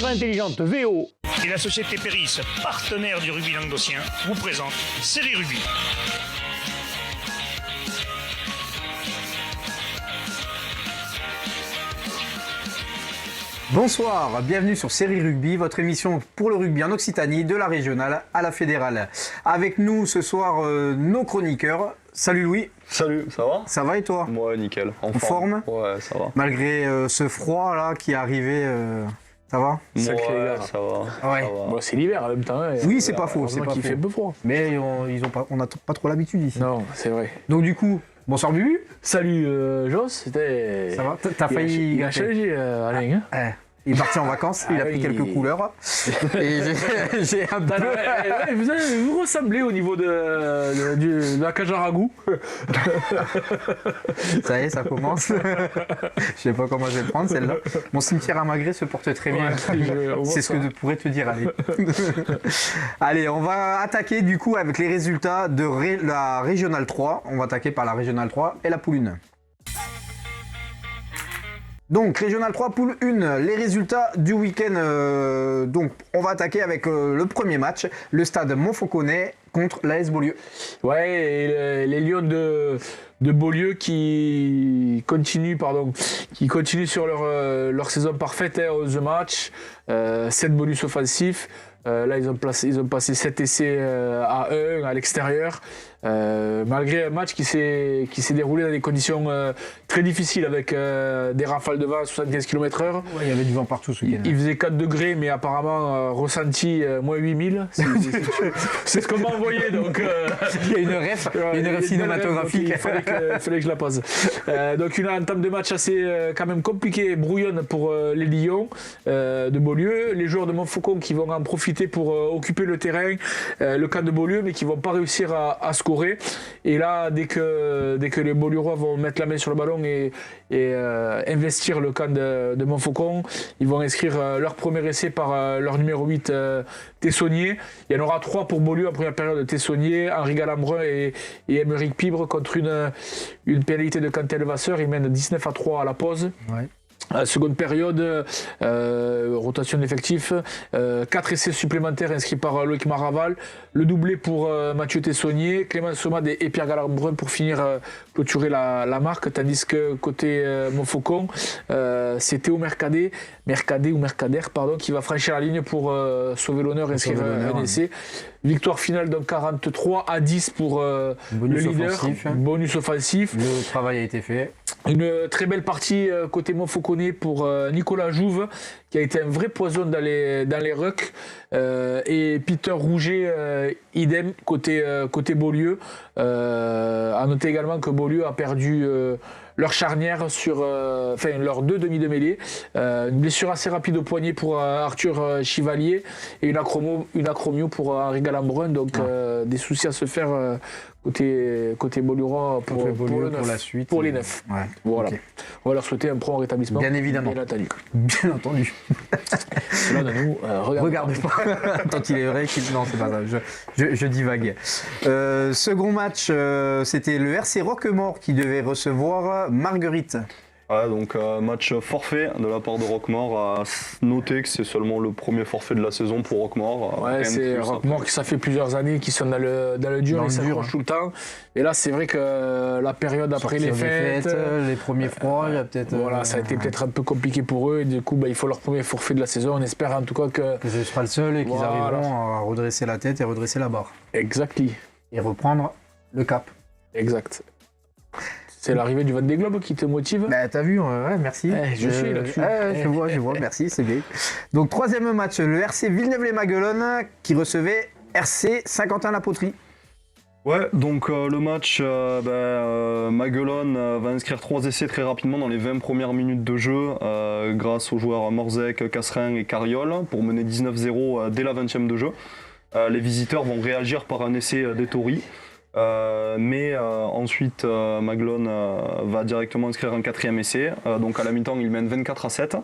montre intelligente VO. Et la société Péris, partenaire du rugby languedocien, vous présente Série Rugby. Bonsoir, bienvenue sur Série Rugby, votre émission pour le rugby en Occitanie, de la régionale à la fédérale. Avec nous ce soir, nos chroniqueurs. Salut Louis. Salut, ça va? Ça va et toi? Ouais, nickel. En forme? Ouais, ça va. Malgré ce froid là qui est arrivé, ça va? Ouais, ça va. Ouais. Ça va. Bon, c'est l'hiver en même temps. Hein, Oui, c'est pas faux, c'est pas qui faux. fait un peu froid. Mais on n'a pas trop l'habitude ici. Non, c'est vrai. Donc du coup, bonsoir Bubu. Salut Joss, c'était... Ça va? T'as failli... Il a changé Alain. Hein. Il est parti en vacances, il a pris quelques couleurs. Et j'ai un peu... Vous ressemblez au niveau de la cage à ragoût. Ça y est, ça commence. Je sais pas comment je vais le prendre celle-là. Mon cimetière à Magré se porte très bien. C'est ce que je pourrais te dire, allez. Allez, on va attaquer du coup avec les résultats de la Régionale 3. On va attaquer par la Régionale 3 et la poule 1. Donc, Régional 3, poule 1, les résultats du week-end. Donc, on va attaquer avec le premier match, le stade Montfauconnet contre l'AS Beaulieu. Ouais, et les Lions de Beaulieu qui continuent sur leur saison parfaite, 11 matchs, 7 bonus offensifs. Là, ils ont passé 7 essais à 1 à l'extérieur. Malgré un match qui s'est déroulé dans des conditions très difficiles avec des rafales de vent à 75 km/h. Ouais, il y avait du vent partout ce week-end. Il faisait 4 degrés, mais apparemment ressenti moins 8000. C'est ce qu'on m'a envoyé. Donc, il y a une ref cinématographique. Il fallait que je la pose. Donc une entame de match assez quand même compliquée et brouillonne pour les Lions de Beaulieu. Les joueurs de Montfaucon qui vont en profiter pour occuper le terrain, le camp de Beaulieu, mais qui vont pas réussir à scorer. Et là, dès que les Beaulieurois vont mettre la main sur le ballon et investir le camp de Montfaucon, ils vont inscrire leur premier essai par leur numéro 8, Tessonnier. Il y en aura 3 pour Beaulieu en première période, Tessonnier, Henri Galambrun et Émeric Pibre contre une pénalité de Quentin Levasseur. Ils mènent 19-3 à la pause. Ouais. Seconde période, rotation d'effectifs, 4 essais supplémentaires inscrits par Loïc Maraval, le doublé pour Mathieu Tessonnier, Clément Somade et Pierre Galambrun pour finir clôturer la marque, tandis que côté Montfaucon, c'est Théo Mercader qui va franchir la ligne pour sauver l'honneur et inscrire un essai. Victoire finale donc 43-10 pour le leader, bonus offensif. Le travail a été fait. Une très belle partie côté Montfauconnet pour Nicolas Jouve, qui a été un vrai poison dans les rucks. Et Peter Rouget, idem côté Beaulieu. À noter également que Beaulieu a perdu leur charnière sur leurs 2 demi de mêlée. Une blessure assez rapide au poignet pour Arthur Chivalier et une acromio pour Henri Galambrun. Donc des soucis à se faire côté Beaulieurois pour la suite. Pour les 9. Ouais. Voilà. Okay. On va leur souhaiter un prompt rétablissement. Bien évidemment. Bien entendu. Cela de nous, regardez pas. Tant il est vrai qu'il... Non, c'est pas ça. Je divague. Second match, c'était le RC Roquemort qui devait recevoir Marguerite. Ouais, donc match forfait de la part de Roquemort. À noter que c'est seulement le premier forfait de la saison pour Roquemort. Ouais, c'est Roquemort qui ça fait plusieurs années qu'ils sont dans le dur, ils s'accrochent tout le temps. Et là, c'est vrai que la période après les fêtes, les premiers froids, il y a peut-être... Voilà, ça a été peut-être un peu compliqué pour eux. Et du coup, il faut leur premier forfait de la saison. On espère en tout cas que ce sera le seul et qu'ils arriveront à redresser la tête et redresser la barre. Exactement. Et reprendre le cap. Exact. C'est l'arrivée du Vendée Globe qui te motive? Bah, t'as vu, ouais, merci. Je suis là-dessus. Je vois, merci, c'est bien. Donc, troisième match, le RC Villeneuve-les-Maguelones qui recevait RC Saint-Quentin-la-Poterie. Ouais, donc le match, Maguelone va inscrire 3 essais très rapidement dans les 20 premières minutes de jeu grâce aux joueurs Morzec, Casserin et Carriol pour mener 19-0 dès la 20e de jeu. Les visiteurs vont réagir par un essai d'Ettori. Mais ensuite Maguelone va directement inscrire un 4e essai, donc à la mi-temps ils mènent 24-7.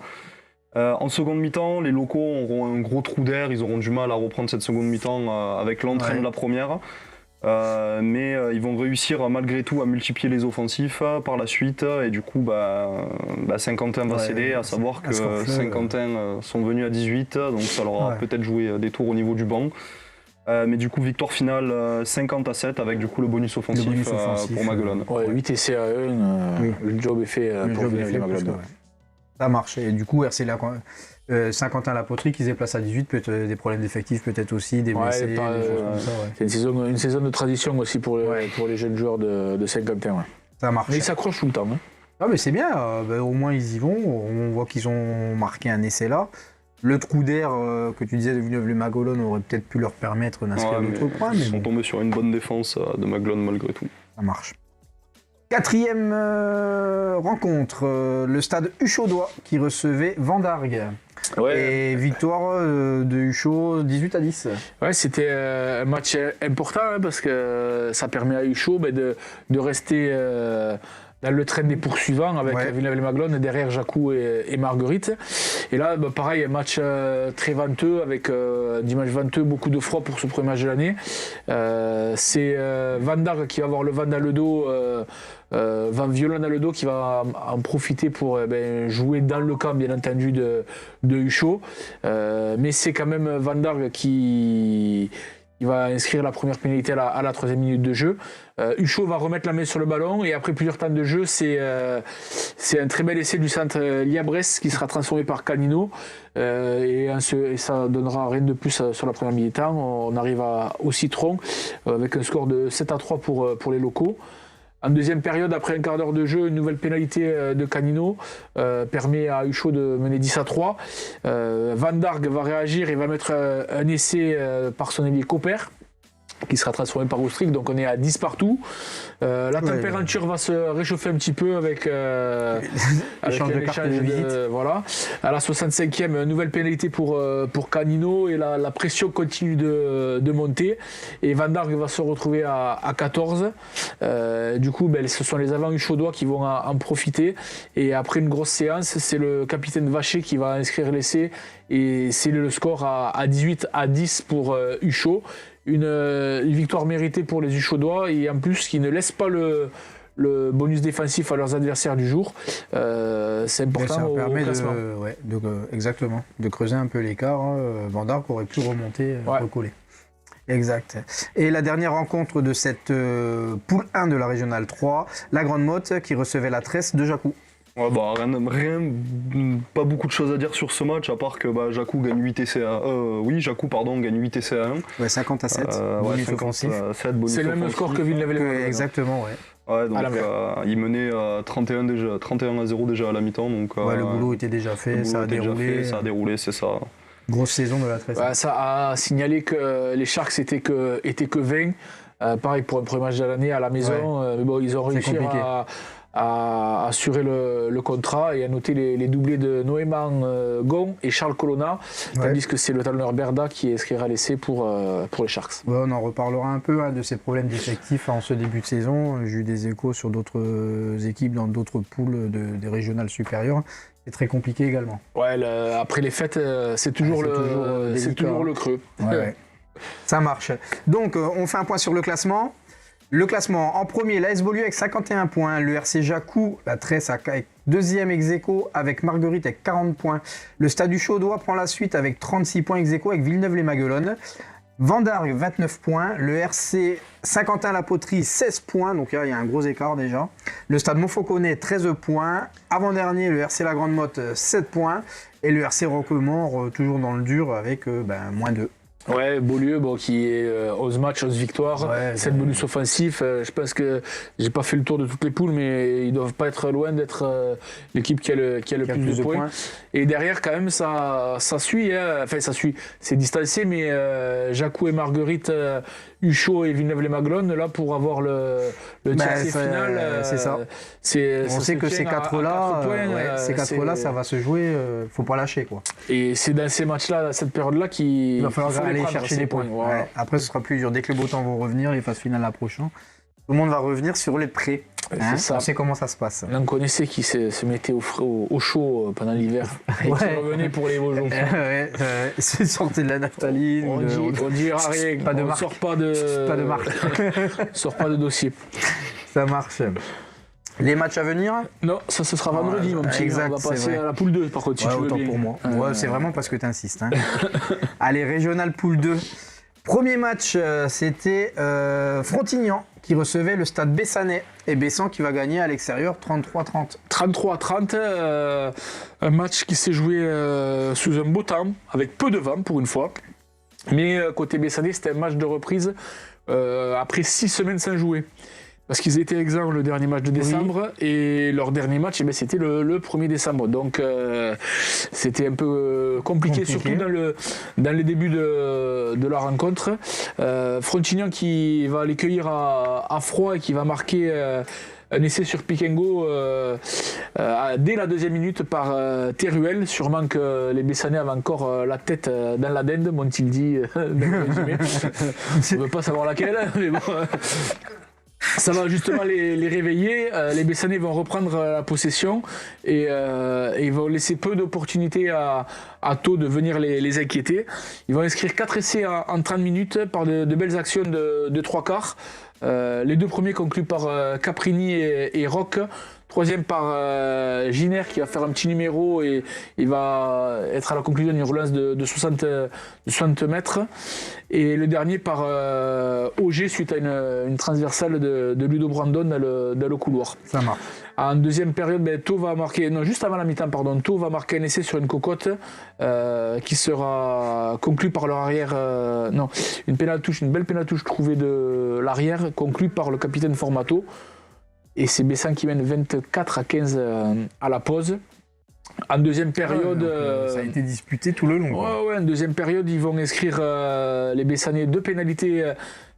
En seconde mi-temps, les locaux auront un gros trou d'air, ils auront du mal à reprendre cette seconde mi-temps avec l'entrain de la première. Mais ils vont réussir malgré tout à multiplier les offensifs par la suite. Et du coup, Saint-Quentin va céder, à savoir que Saint-Quentin sont venus à 18, donc ça leur a peut-être joué des tours au niveau du banc. Mais du coup, victoire finale 50-7 avec du coup le bonus offensif, pour Maguelone. 8 essais à 1, le job est fait pour Villeneuve-les-Maguelone. Ça marche. Et du coup, RC Saint-Quentin-la-Poterie qui se déplace à 18, peut-être des problèmes d'effectifs, peut-être aussi, des blessés, des choses comme ça. C'est une saison de transition aussi pour les jeunes joueurs de Saint-Quentin. Ça marche. Mais ils s'accrochent tout le temps. Ah, mais c'est bien, au moins ils y vont. On voit qu'ils ont marqué un essai là. Le trou d'air que tu disais de Villeneuve-les-Maguelone aurait peut-être pu leur permettre d'inscrire d'autres points. Ils sont tombés sur une bonne défense de Maguelone malgré tout. Ça marche. 4e rencontre, le stade Huchaudois qui recevait Vendargue. Et victoire de Huchot 18-10. Ouais, c'était un match important parce que ça permet à Huchot de rester dans le train des poursuivants avec Villeneuve-les-Maguelone derrière Jacou et Marguerite. Et là, pareil, un match très venteux avec dimanche venteux, beaucoup de froid pour ce premier match de l'année. C'est Vendargue qui va avoir le vent dans le dos, vent violent dans le dos, qui va en profiter pour jouer dans le camp, bien entendu, de Huchot. Mais c'est quand même Vendargue qui va inscrire la première pénalité à la 3e minute de jeu. Huchot va remettre la main sur le ballon et après plusieurs temps de jeu, c'est un très bel essai du centre Liabresse qui sera transformé par Canino et ça donnera rien de plus sur la première mi-temps. On arrive au Citron avec un score de 7-3 pour les locaux. En deuxième période, après un quart d'heure de jeu, une nouvelle pénalité de Canino permet à Huchot de mener 10-3. Vendargue va réagir et va mettre un essai par son ailier Copper, qui sera transformé par Oustric, donc on est à 10 partout. La température va se réchauffer un petit peu avec un échange de voilà. À la 65e, nouvelle pénalité pour Canino et la pression continue de monter. Et Vendargue va se retrouver à 14. Du coup, ce sont les avants huchaudois qui vont en profiter. Et après une grosse séance, c'est le capitaine Vacher qui va inscrire l'essai. Et c'est le score à 18-10 pour Huchot. Une victoire méritée pour les Huchaudois et en plus qui ne laisse pas le bonus défensif à leurs adversaires du jour. C'est important au classement. Exactement, de creuser un peu l'écart. Vendargue aurait pu remonter, recoller. Exact. Et la dernière rencontre de cette poule 1 de la Régionale 3, la Grande Motte qui recevait la Tresse de Jacou. Pas beaucoup de choses à dire sur ce match, à part que Jacou gagne 8 essais à 1. Jacou gagne 8 essais à 1. 50-7. Bonus offensif. C'est le même score que Villeneuve-les-Maguelone. Exactement, donc il menait 31-0 déjà à la mi-temps. Donc, le boulot était déjà fait, ça a déroulé, c'est ça. Grosse saison de la Tresse. Ça a signalé que les Sharks étaient que 20. Pareil pour un premier match de l'année à la maison. Mais ils ont réussi à assurer le contrat et à noter les doublés de Noéman Gon et Charles Colonna, tandis que c'est le talonneur Berda qui inscrira l'essai pour les Sharks. On en reparlera un peu de ces problèmes d'effectifs en ce début de saison. J'ai eu des échos sur d'autres équipes dans d'autres poules des régionales supérieures. C'est très compliqué également. Après les fêtes, c'est toujours le creux. Ça marche. Donc on fait un point sur le classement. Le classement, en premier, l'AS Beaulieu avec 51 points, le RC Jacou, la Tresse avec deuxième ex-aequo avec Marguerite avec 40 points. Le Stade Huchaudois prend la suite avec 36 points ex-aequo avec Villeneuve-les-Maguelone. Vendargue, 29 points. Le RC Saint-Quentin-la Poterie, 16 points. Donc il y a un gros écart déjà. Le Stade Montfauconnet, 13 points. Avant-dernier, le RC La Grande Motte, 7 points. Et le RC Roquemort, toujours dans le dur avec moins 2. Beaulieu qui est 11 matchs, 11 victoires, 7 bonus offensifs. Je pense que j'ai pas fait le tour de toutes les poules, mais ils doivent pas être loin d'être l'équipe qui a le plus de points. Et derrière, quand même, ça suit. Ça suit. C'est distancé, mais Jacou et Marguerite, Huchot et Villeneuve-les-Maguelone, là, pour avoir le tiercé final. C'est ça. On sait que ces quatre-là, ça va se jouer. Faut pas lâcher, quoi. Et c'est dans ces matchs-là, cette période-là, qu'il va falloir aller chercher des points. Après, ce sera plus dur. Dès que le beau temps va revenir, les phases finales approchant, tout le monde va revenir sur les prêts. Hein, ça. on sait comment ça se passe. On connaissait qui se mettait au chaud pendant l'hiver et qui revenait pour les beaux jours. Se sortait de la naphtaline. On dira rien. Pas de on marque. sort pas de marque. sort pas de dossier. Ça marche. Les matchs à venir? Non, ça ce sera vendredi, mon petit. Exact, on va passer à la poule 2, par contre, si tu veux autant bien. pour moi. C'est vraiment parce que tu insistes. Hein. Allez, Régional Poule 2. Premier match, c'était Frontignan qui recevait le stade Bessanais. Et Bessan qui va gagner à l'extérieur 33-30. 33-30, un match qui s'est joué sous un beau temps, avec peu de vent pour une fois. Mais côté Bessanais, c'était un match de reprise après 6 semaines sans jouer. Parce qu'ils étaient exempts le dernier match de décembre et leur dernier match, c'était le 1er décembre. Donc c'était un peu compliqué, surtout dans les débuts de la rencontre. Frontignan qui va les cueillir à froid et qui va marquer un essai sur pick and go dès la 2e minute par Teruel. Sûrement que les Bessanais avaient encore la tête dans la dinde, m'ont-ils dit dans le résumé. On ne veut pas savoir laquelle, mais bon. Ça va justement les réveiller. Les Bessanais vont reprendre la possession et ils vont laisser peu d'opportunités à Thau de venir les inquiéter. Ils vont inscrire 4 essais en 30 minutes par de belles actions de 3 quarts. Les 2 premiers conclus par Caprini et Roch. 3e par Giner qui va faire un petit numéro et il va être à la conclusion d'une relance de 60 mètres. Et le dernier par Auger suite à une transversale de Ludo Brandon dans le couloir. Ça marche. En deuxième période, Thau va marquer, juste avant la mi-temps, Thau va marquer un essai sur une cocotte qui sera conclu par leur arrière. Une belle pénaltouche trouvée de l'arrière, conclue par le capitaine Formato. Et c'est Bessan qui mène 24-15 à la pause. En deuxième période... ça a été disputé tout le long. En deuxième période, ils vont inscrire les Bessanais 2 pénalités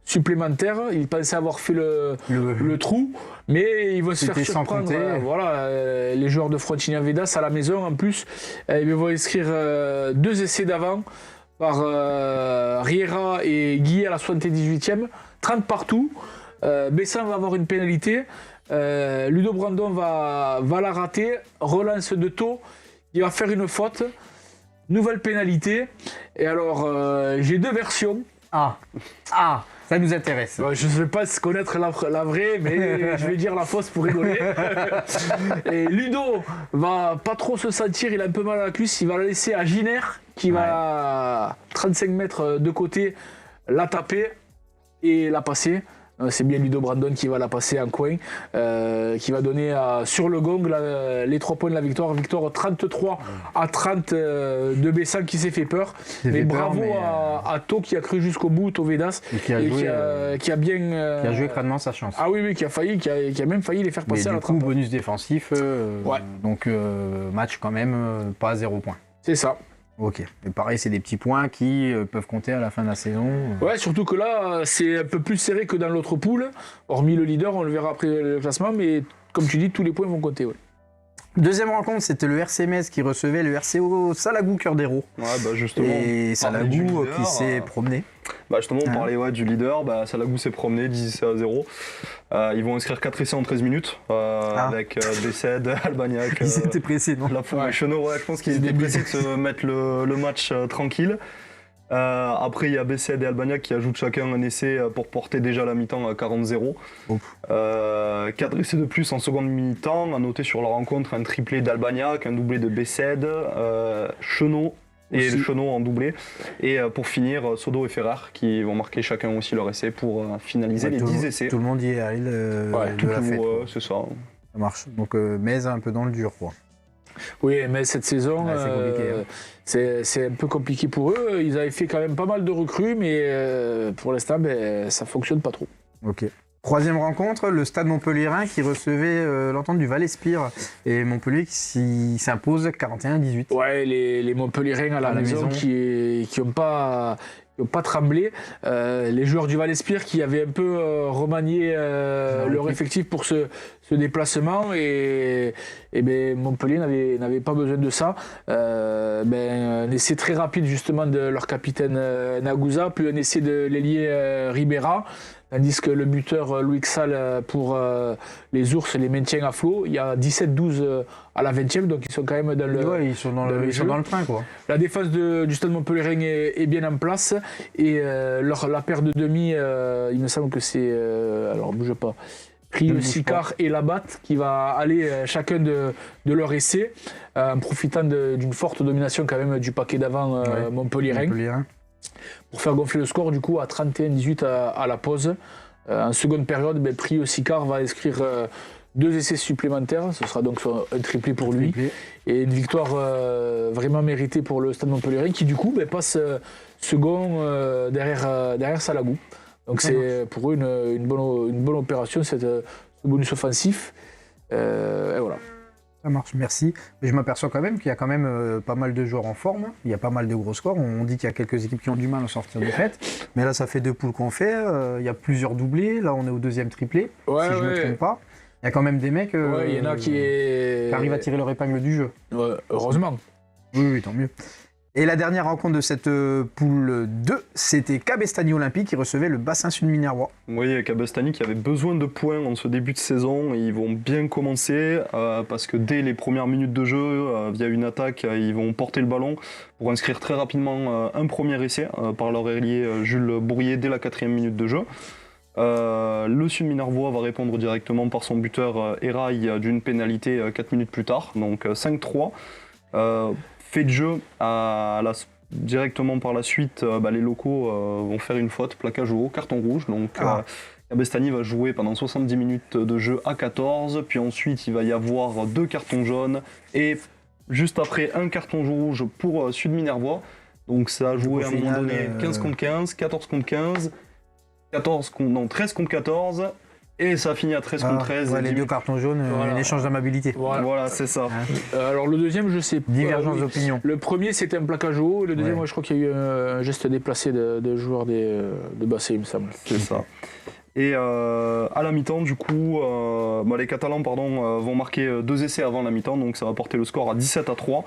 supplémentaires. Ils pensaient avoir fait le trou, mais ils vont se faire surprendre. Les joueurs de Frontignan Vedas à la maison, en plus, ils vont inscrire 2 essais d'avant par Riera et Guillet à la 78e. 30 partout. Bessan va avoir une pénalité. Ludo Brandon va la rater, relance de Thau, il va faire une faute, nouvelle pénalité. Et alors j'ai 2 versions. Ça nous intéresse. Je ne vais pas connaître la vraie, mais je vais dire la fausse pour rigoler. Et Ludo va pas trop se sentir, il a un peu mal à la cuisse, il va la laisser à Giner qui va 35 mètres de côté la taper et la passer. C'est bien Ludo Brandon qui va la passer en coin, qui va donner sur le gong les 3 points de la victoire. Victoire 33-30 de Bessan qui s'est fait peur. Mais bravo à Thau qui a cru jusqu'au bout, Thau Vedas, et qui a joué crânement sa chance. Ah oui, qui a même failli les faire passer à la trappe. Bonus défensif, donc match quand même pas à 0 points. C'est ça. Ok, et pareil, c'est des petits points qui peuvent compter à la fin de la saison. Ouais, surtout que là, c'est un peu plus serré que dans l'autre poule. Hormis le leader, on le verra après le classement, mais comme tu dis, tous les points vont compter. Ouais. Deuxième rencontre, c'était le RC Metz qui recevait le RCO Salagou Cœur d'Hérault. Justement. Et Salagou qui s'est promené. Justement, on parlait du leader. Salagou s'est promené, 10-0. Ils vont inscrire 4 essais en 13 minutes avec Bessed, Albagnac. Ils étaient pressés, non? Chenot, je pense qu'ils étaient pressés de se mettre le match tranquille. Après, il y a Bessed et Albagnac qui ajoutent chacun un essai pour porter déjà la mi-temps à 40-0. 4 essais de plus en seconde mi-temps. À noter sur la rencontre un triplé d'Albagnac, un doublé de Bessed, Chenot et le Chenot en doublé. Et pour finir, Sodo et Ferrer qui vont marquer chacun aussi leur essai pour finaliser les 10 essais. Tout le monde y est allé de la fête. C'est ça. Ça marche. Donc Metz un peu dans le dur, quoi. Oui, mais cette saison, c'est un peu compliqué pour eux. Ils avaient fait quand même pas mal de recrues, mais pour l'instant, ça fonctionne pas trop. Ok. Troisième rencontre, le Stade Montpellierin qui recevait l'entente du Val-Espire et Montpellier qui s'impose 41-18. Ouais, les Montpellierins à la maison qui n'ont pas tremblé. Les joueurs du Val-Espire qui avaient un peu remanié leur effectif pour ce déplacement et ben, Montpellier n'avait pas besoin de ça. Un essai très rapide justement de leur capitaine Nagusa, puis un essai de l'ailier Ribera. Tandis que le buteur Louis Xal pour les Ours les maintient à flot. Il y a 17-12 à la 20e, donc ils sont quand même dans le, ils sont dans le train, quoi. La défense du Stade Montpellier est bien en place et la paire de demi, il me semble que c'est, alors bouge pas, Prieux, Sicard et Labatte qui va aller chacun de leur essai en profitant d'une forte domination quand même du paquet d'avant Montpellier-Rennes. Pour faire gonfler le score du coup à 31-18 à la pause. En seconde période, Prieux Sicard va inscrire 2 essais supplémentaires, ce sera donc un triplé pour lui. Et une victoire vraiment méritée pour le Stade Montpellier qui du coup passe second derrière Salagou. Donc c'est pour eux une bonne opération, ce bonus offensif. Et voilà. Ça marche, merci. Mais je m'aperçois quand même qu'il y a quand même pas mal de joueurs en forme. Il y a pas mal de gros scores. On dit qu'il y a quelques équipes qui ont du mal à sortir de fête. Mais là, ça fait 2 poules qu'on fait. Il y a plusieurs doublés. Là, on est au 2e triplé, si je ne me trompe pas. Il y a quand même des mecs il y en a qui arrivent à tirer leur épingle du jeu. Heureusement. Oui, tant mieux. Et la dernière rencontre de cette poule 2, c'était Cabestany Olympique qui recevait le Bassin Sud Minervois. Oui, Cabestany qui avait besoin de points en ce début de saison. Et ils vont bien commencer parce que dès les premières minutes de jeu, via une attaque, ils vont porter le ballon pour inscrire très rapidement un premier essai par leur ailier Jules Bourrier dès la 4e minute de jeu. Le Sud Minervois va répondre directement par son buteur Erail d'une pénalité 4 minutes plus tard, donc 5-3. Fait de jeu directement par la suite, les locaux vont faire une faute, plaquage au haut, carton rouge. Donc Cabestany va jouer pendant 70 minutes de jeu à 14, puis ensuite il va y avoir 2 cartons jaunes et juste après un carton rouge pour Sud Minervois. Donc ça a joué à un moment donné 15 contre 15, 14 contre 15, 13 contre 14. Et ça a fini à 13 contre 13. Les 2 cartons jaunes, un échange d'amabilité. Voilà, c'est ça. Alors le deuxième, je sais pas. Divergence d'opinion. Le premier, c'était un plaquage au haut. Le deuxième, je crois qu'il y a eu un geste déplacé de joueurs de Basset, il me semble. C'est ça. Et à la mi-temps, du coup, les Catalans vont marquer 2 essais avant la mi-temps, donc ça va porter le score à 17-3.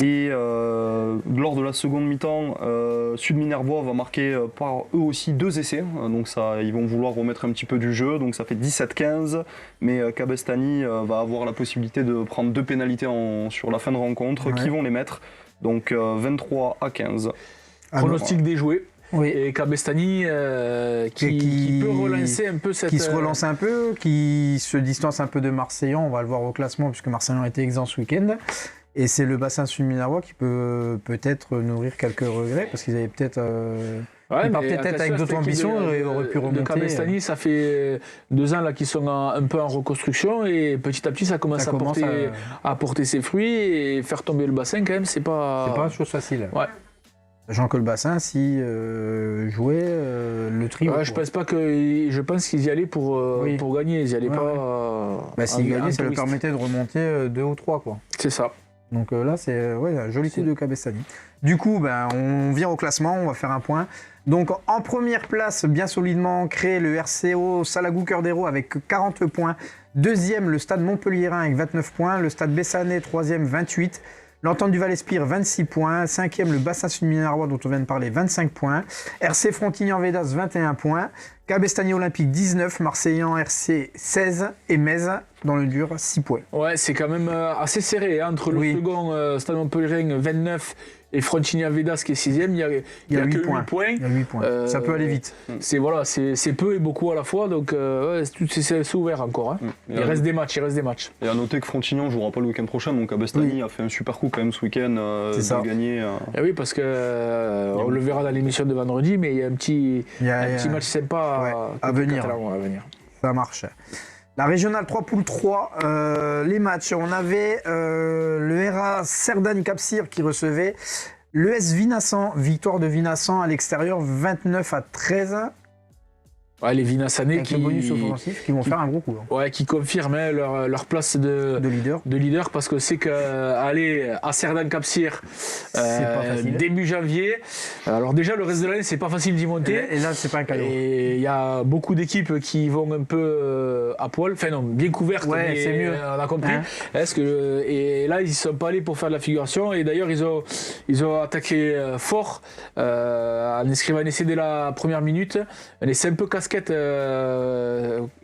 Et lors de la seconde mi-temps, Sud Minervois va marquer par eux aussi 2 essais, donc ça, ils vont vouloir remettre un petit peu du jeu, donc ça fait 17-15, mais Cabestany va avoir la possibilité de prendre 2 pénalités sur la fin de rencontre, qui vont les mettre, donc 23-15. Pronostic déjoué. Oui. Et Cabestany qui peut relancer un peu cette... Qui se relance un peu, qui se distance un peu de Marseillan, on va le voir au classement, puisque Marseillan a été exempt ce week-end. Et c'est le Bassin Sud Minervois qui peut peut-être nourrir quelques regrets, parce qu'ils avaient peut-être... ils partaient peut-être avec d'autres ambitions et auraient pu remonter. Cabestany, ça fait 2 ans là, qu'ils sont un peu en reconstruction et petit à petit ça commence à porter ses fruits et faire tomber le Bassin quand même, c'est pas une chose facile. Ouais. Sachant que le Bassin, si jouait le trio. Je pense qu'ils y allaient pour gagner, ils y allaient pas... S'ils gagnaient, ça leur permettait de remonter 2 ou 3, quoi. C'est ça. Donc là, c'est un joli coup de Cabestany. Du coup, on vient au classement, on va faire un point. Donc en première place, bien solidement ancré, le RCO Salagou Cœur d'Hérault avec 40 points. Deuxième, le Stade Montpelliérain avec 29 points. Le Stade Bessanais, troisième, 28. L'Entente du Val-Espire, 26 points. Cinquième, le Bassin Sud Minervois dont on vient de parler, 25 points. RC Frontignan-Védas, 21 points. Cabestany Olympique, 19. Marseillan RC, 16. Et Metz, dans le dur, 6 points. Ouais, c'est quand même assez serré. Entre le second, Stade Montpellier, 29, et Frontignan-Védas qui est 6e, il y a 8 points. Il y a 8 points. Ça peut aller vite. C'est peu et beaucoup à la fois, donc c'est ouvert encore. Il reste des matchs. Et à noter que Frontignan ne jouera pas le week-end prochain, donc Cabestany a fait un super coup quand même ce week-end de gagner. Et oui, parce que on le verra dans l'émission de vendredi, mais il y a un petit match sympa à venir. Ça marche. La régionale 3 poule 3, les matchs, on avait le RA Cerdagne-Cap-Cyr qui recevait l'ES Vinassan, victoire de Vinassan à l'extérieur 29-13. Ouais, les Vinassanais avec le bonus offensif qui vont faire un gros coup. Ouais, qui confirment leur place de leader parce que c'est qu'aller à Cerdan-Cap-Sir début janvier, alors déjà le reste de l'année c'est pas facile d'y monter. Et là c'est pas un cadeau. Et il y a beaucoup d'équipes qui vont un peu à poil, enfin non, bien couvertes, ouais, c'est mieux. On a compris. Hein? Et là ils sont pas allés pour faire de la figuration et d'ailleurs ils ont attaqué fort en inscrivant un essai dès la première minute. Un essai un peu casquette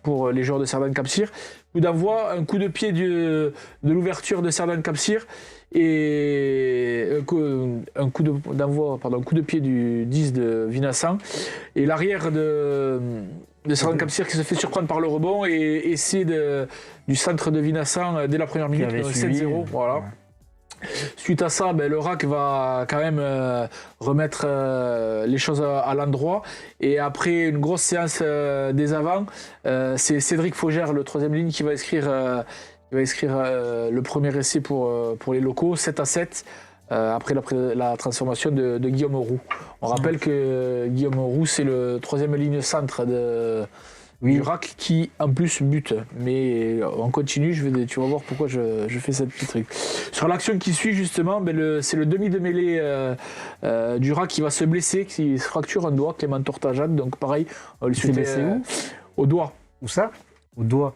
pour les joueurs de Cerdan-Cap-Sir. Coup d'envoi, un coup de pied de l'ouverture de Cerdan-Cap-Sir et un coup de pied du 10 de Vinassan et l'arrière de Cerdan-Cap-Sir qui se fait surprendre par le rebond et essai du centre de Vinassan dès la première minute, 7-0. Voilà. Ouais. Suite à ça, le RAC va quand même remettre les choses à l'endroit. Et après une grosse séance des avants, c'est Cédric Faugère, le troisième ligne, qui va inscrire le premier essai pour les locaux, 7-7, après la transformation de Guillaume Roux. On rappelle que Guillaume Roux, c'est le troisième ligne centre du RAC qui en plus bute, mais on continue, tu vas voir pourquoi je fais cette petite truc. Sur l'action qui suit justement, c'est le demi de mêlée du RAC qui va se blesser, qui se fracture un doigt, Clément Tortajade, donc pareil, on lui souhaite au doigt. Où ça? Au doigt.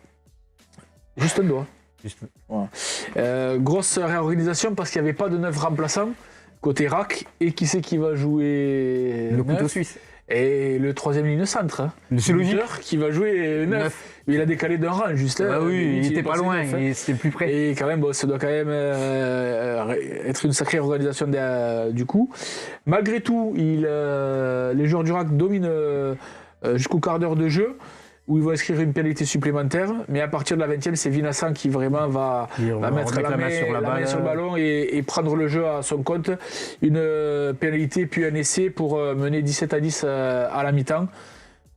Juste un doigt. Voilà. Grosse réorganisation parce qu'il n'y avait pas de neuf remplaçants côté RAC, et qui c'est qui va jouer le couteau suisse? Et le troisième ligne centre, c'est logique, qui va jouer 9. Mais il a décalé d'un rang juste. Oui, il était pas loin, c'était plus près. Et quand même, ça doit quand même être une sacrée organisation du coup. Malgré tout, les joueurs du RAC dominent jusqu'au quart d'heure de jeu, où ils vont inscrire une pénalité supplémentaire. Mais à partir de la 20e, c'est Vinassan qui vraiment va mettre la main sur le ballon et prendre le jeu à son compte. Une pénalité puis un essai pour mener 17-10 à la mi-temps.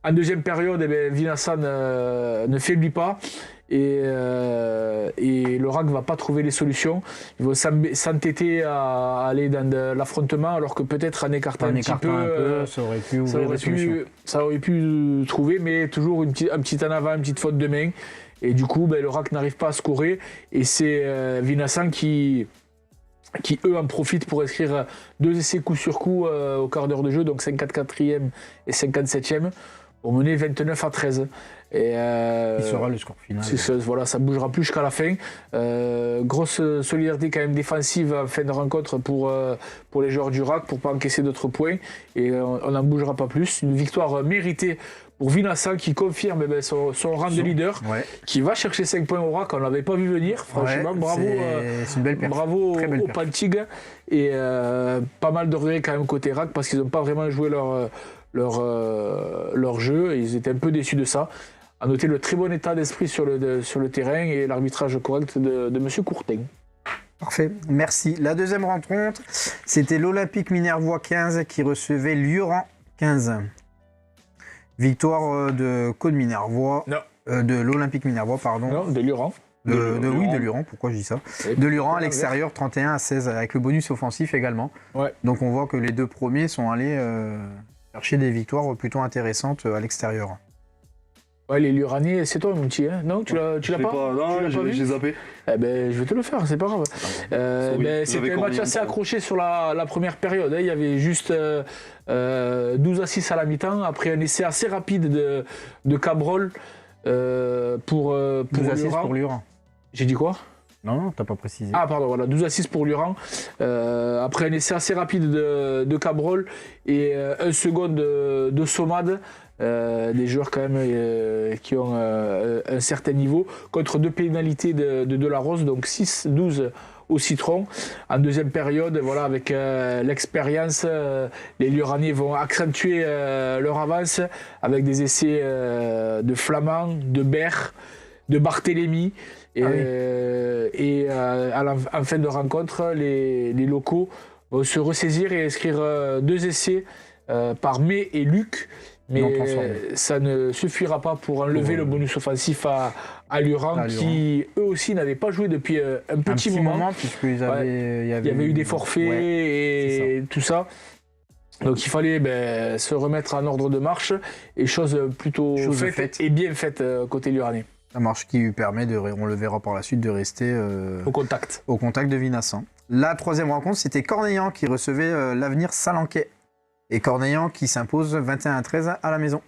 En deuxième période, Vinassan ne faiblit pas. Et le RAC ne va pas trouver les solutions. Ils vont s'entêter à aller dans l'affrontement, alors que peut-être en écartant un petit peu, ça aurait pu ouvrir des solutions. Ça aurait pu trouver, mais toujours un petit en avant, une petite faute de main. Et du coup, le RAC n'arrive pas à scorer. Et c'est Vinassan qui eux en profitent pour inscrire 2 essais coup sur coup au quart d'heure de jeu, donc 54e et 57e. On menait 29-13. Et qui sera le score final. Voilà, ça ne bougera plus jusqu'à la fin. Grosse solidarité quand même défensive en fin de rencontre pour les joueurs du RAC pour ne pas encaisser d'autres points. Et on n'en bougera pas plus. Une victoire méritée pour Vinassan qui confirme son rang de leader, qui va chercher 5 points au RAC. On ne l'avait pas vu venir. Franchement, bravo, c'est une belle bravo au Pantig. Et pas mal de regrets quand même côté RAC parce qu'ils n'ont pas vraiment joué leur jeu et ils étaient un peu déçus de ça. À noter le très bon état d'esprit sur le terrain et l'arbitrage correct de M. Courtin. Parfait, merci. La deuxième rencontre, c'était l'Olympique Minervois 15 qui recevait Lioran 15. Victoire de Côte Minervois, de l'Olympique Minervois, pardon. Non, de Lioran. De Lioran, pourquoi je dis ça? De Lioran à l'extérieur, 31-16, avec le bonus offensif également. Ouais. Donc on voit que les deux premiers sont allés chercher des victoires plutôt intéressantes à l'extérieur. Ouais, les Luraniers, c'est toi mon petit, hein? Non, tu l'as pas? Non, j'ai zappé. Je vais te le faire, c'est pas grave. C'était un match assez accroché sur la première période. Hein. Il y avait juste 12-6 à la mi-temps, après un essai assez rapide de Cabrol pour Lioran. J'ai dit quoi? Non, t'as pas précisé. Ah pardon, voilà, 12-6 pour Lioran. Après un essai assez rapide de Cabrol et un second de Somade. Des joueurs quand même qui ont un certain niveau, contre 2 pénalités de Delarose, donc 6-12 au citron. En deuxième période, voilà, avec l'expérience, les Lioraniers vont accentuer leur avance avec des essais de Flamand, de Berre, de Barthélemy. En fin de rencontre, les locaux vont se ressaisir et inscrire 2 essais par May et Luc. Mais ça ne suffira pas pour enlever le bonus offensif à Lioran, qui eux aussi n'avaient pas joué depuis un petit moment. Puisqu'il y avait eu des forfaits et tout ça. Donc il fallait se remettre en ordre de marche et chose plutôt faite et bien faite côté lyonnais. Ça marche, qui lui permet, on le verra par la suite, de rester au contact de Vinassan. La troisième rencontre, c'était Cornillan qui recevait l'Avenir Salanquais. Et Cornillan qui s'impose 21-13 à la maison.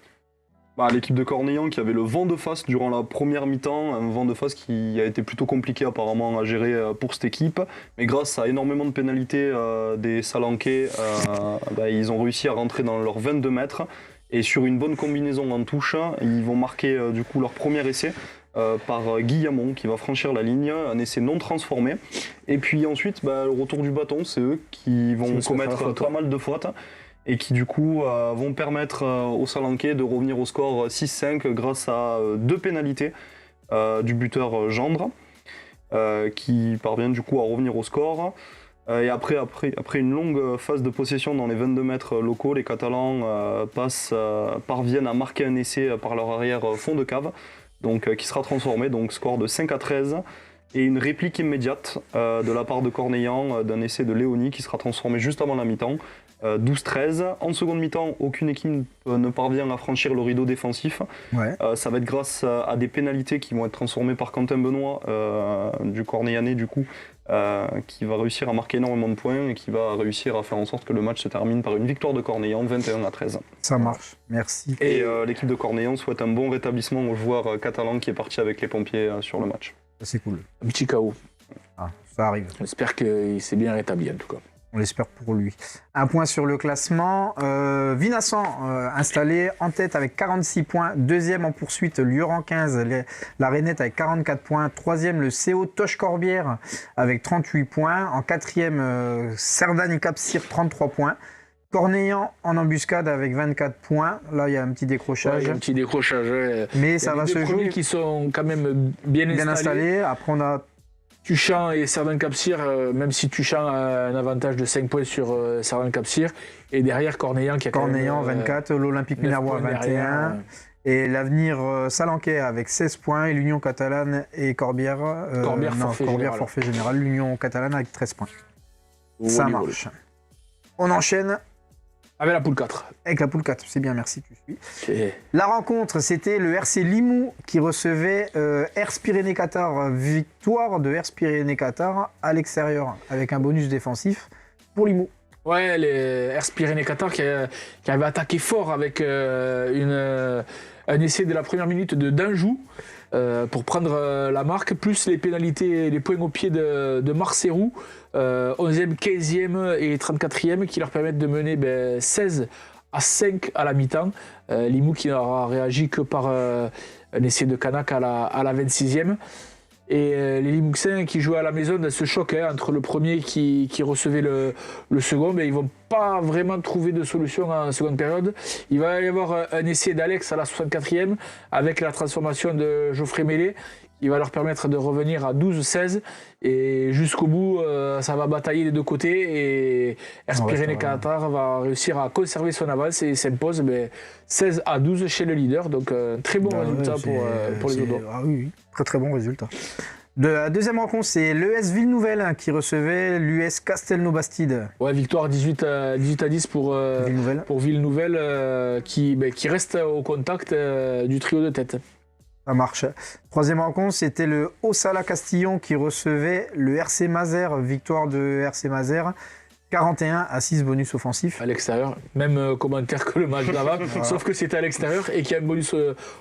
L'équipe de Cornillan qui avait le vent de face durant la première mi-temps, un vent de face qui a été plutôt compliqué apparemment à gérer pour cette équipe, mais grâce à énormément de pénalités des Salanquais, ils ont réussi à rentrer dans leurs 22 mètres, et sur une bonne combinaison en touche, ils vont marquer du coup leur premier essai par Guillamon qui va franchir la ligne, un essai non transformé, et puis ensuite le retour du bâton, c'est eux qui vont commettre pas mal de fautes, et qui du coup vont permettre aux Salanquais de revenir au score 6-5 grâce à 2 pénalités du buteur Gendre, qui parvient du coup à revenir au score. Et après une longue phase de possession dans les 22 mètres locaux, les Catalans parviennent à marquer un essai par leur arrière fond de cave, donc, qui sera transformé, donc score de 5-13. Et une réplique immédiate de la part de Cornillan d'un essai de Léonie qui sera transformé juste avant la mi-temps. 12-13. En seconde mi-temps, aucune équipe ne parvient à franchir le rideau défensif. Ouais. Ça va être grâce à des pénalités qui vont être transformées par Quentin Benoît, du Cornillanais du coup, qui va réussir à marquer énormément de points et qui va réussir à faire en sorte que le match se termine par une victoire de Cornillan 21-13. Ça marche, merci. Et l'équipe de Cornillan souhaite un bon rétablissement au joueur catalan qui est parti avec les pompiers sur le match. C'est cool. Un petit KO. Ça arrive. J'espère qu'il s'est bien rétabli en tout cas. On l'espère pour lui. Un point sur le classement. Vinassan installé en tête avec 46 points. Deuxième en poursuite, Lioran 15. La Rainette avec 44 points. Troisième, le CO Toche-Corbière avec 38 points. En quatrième, Cerdagne-Cap-Cyr 33 points. Cornillan en embuscade avec 24 points. Là, il y a un petit décrochage. Ouais, il y a un petit décrochage. Ouais. Mais ça va se jouer. Qui sont quand même bien installés. Après, on a Tuchan et Cerdagne-Cap-Cyr, même si Tuchan a un avantage de 5 points sur Cerdagne-Cap-Cyr. Et derrière, Cornillan qui a Cornillan 24, l'Olympique Minervois 21. Et l'Avenir Salanquais avec 16 points. Et l'Union Catalane et Corbière, forfait général. L'Union Catalane avec 13 points. Ça marche. On enchaîne. Avec la poule 4. Avec la poule 4, c'est bien, merci, tu suis. Okay. La rencontre, c'était le RC Limoux qui recevait Ers Pyrénées-Qatar. Victoire de Ers Pyrénées-Qatar à l'extérieur, avec un bonus défensif pour Limoux. Ouais, les Ers Pyrénées-Qatar qui avait attaqué fort avec un essai de la première minute de Danjou pour prendre la marque, plus les pénalités, les points au pied de Marcerou, 11e, 15e et 34e, qui leur permettent de mener 16-5 à la mi-temps. Limoux qui n'aura réagi que par un essai de Canac à la 26e. Et les Limouxins qui jouaient à la maison dans ce choc entre le premier qui recevait le second, ils ne vont pas vraiment trouver de solution en seconde période. Il va y avoir un essai d'Alex à la 64e avec la transformation de Geoffrey Mélé. Il va leur permettre de revenir à 12-16 et jusqu'au bout, ça va batailler des deux côtés et Ers Pyrénées-Qatar va réussir à conserver son avance et s'impose 16-12 chez le leader. Donc un très bon résultat pour les Audois. Ah oui, très très bon résultat. La deuxième rencontre, c'est l'ES Ville-Nouvelle qui recevait l'US Castelnau-Bastide. Ouais, victoire 18-10 pour Ville-Nouvelle qui reste au contact du trio de tête. Ça marche. Troisième rencontre, c'était le Ossala-Castillon qui recevait le RC Mazères. Victoire de RC Mazères, 41-6 bonus offensif. À l'extérieur, même commentaire que le match d'avant, sauf que c'était à l'extérieur et qu'il y a un bonus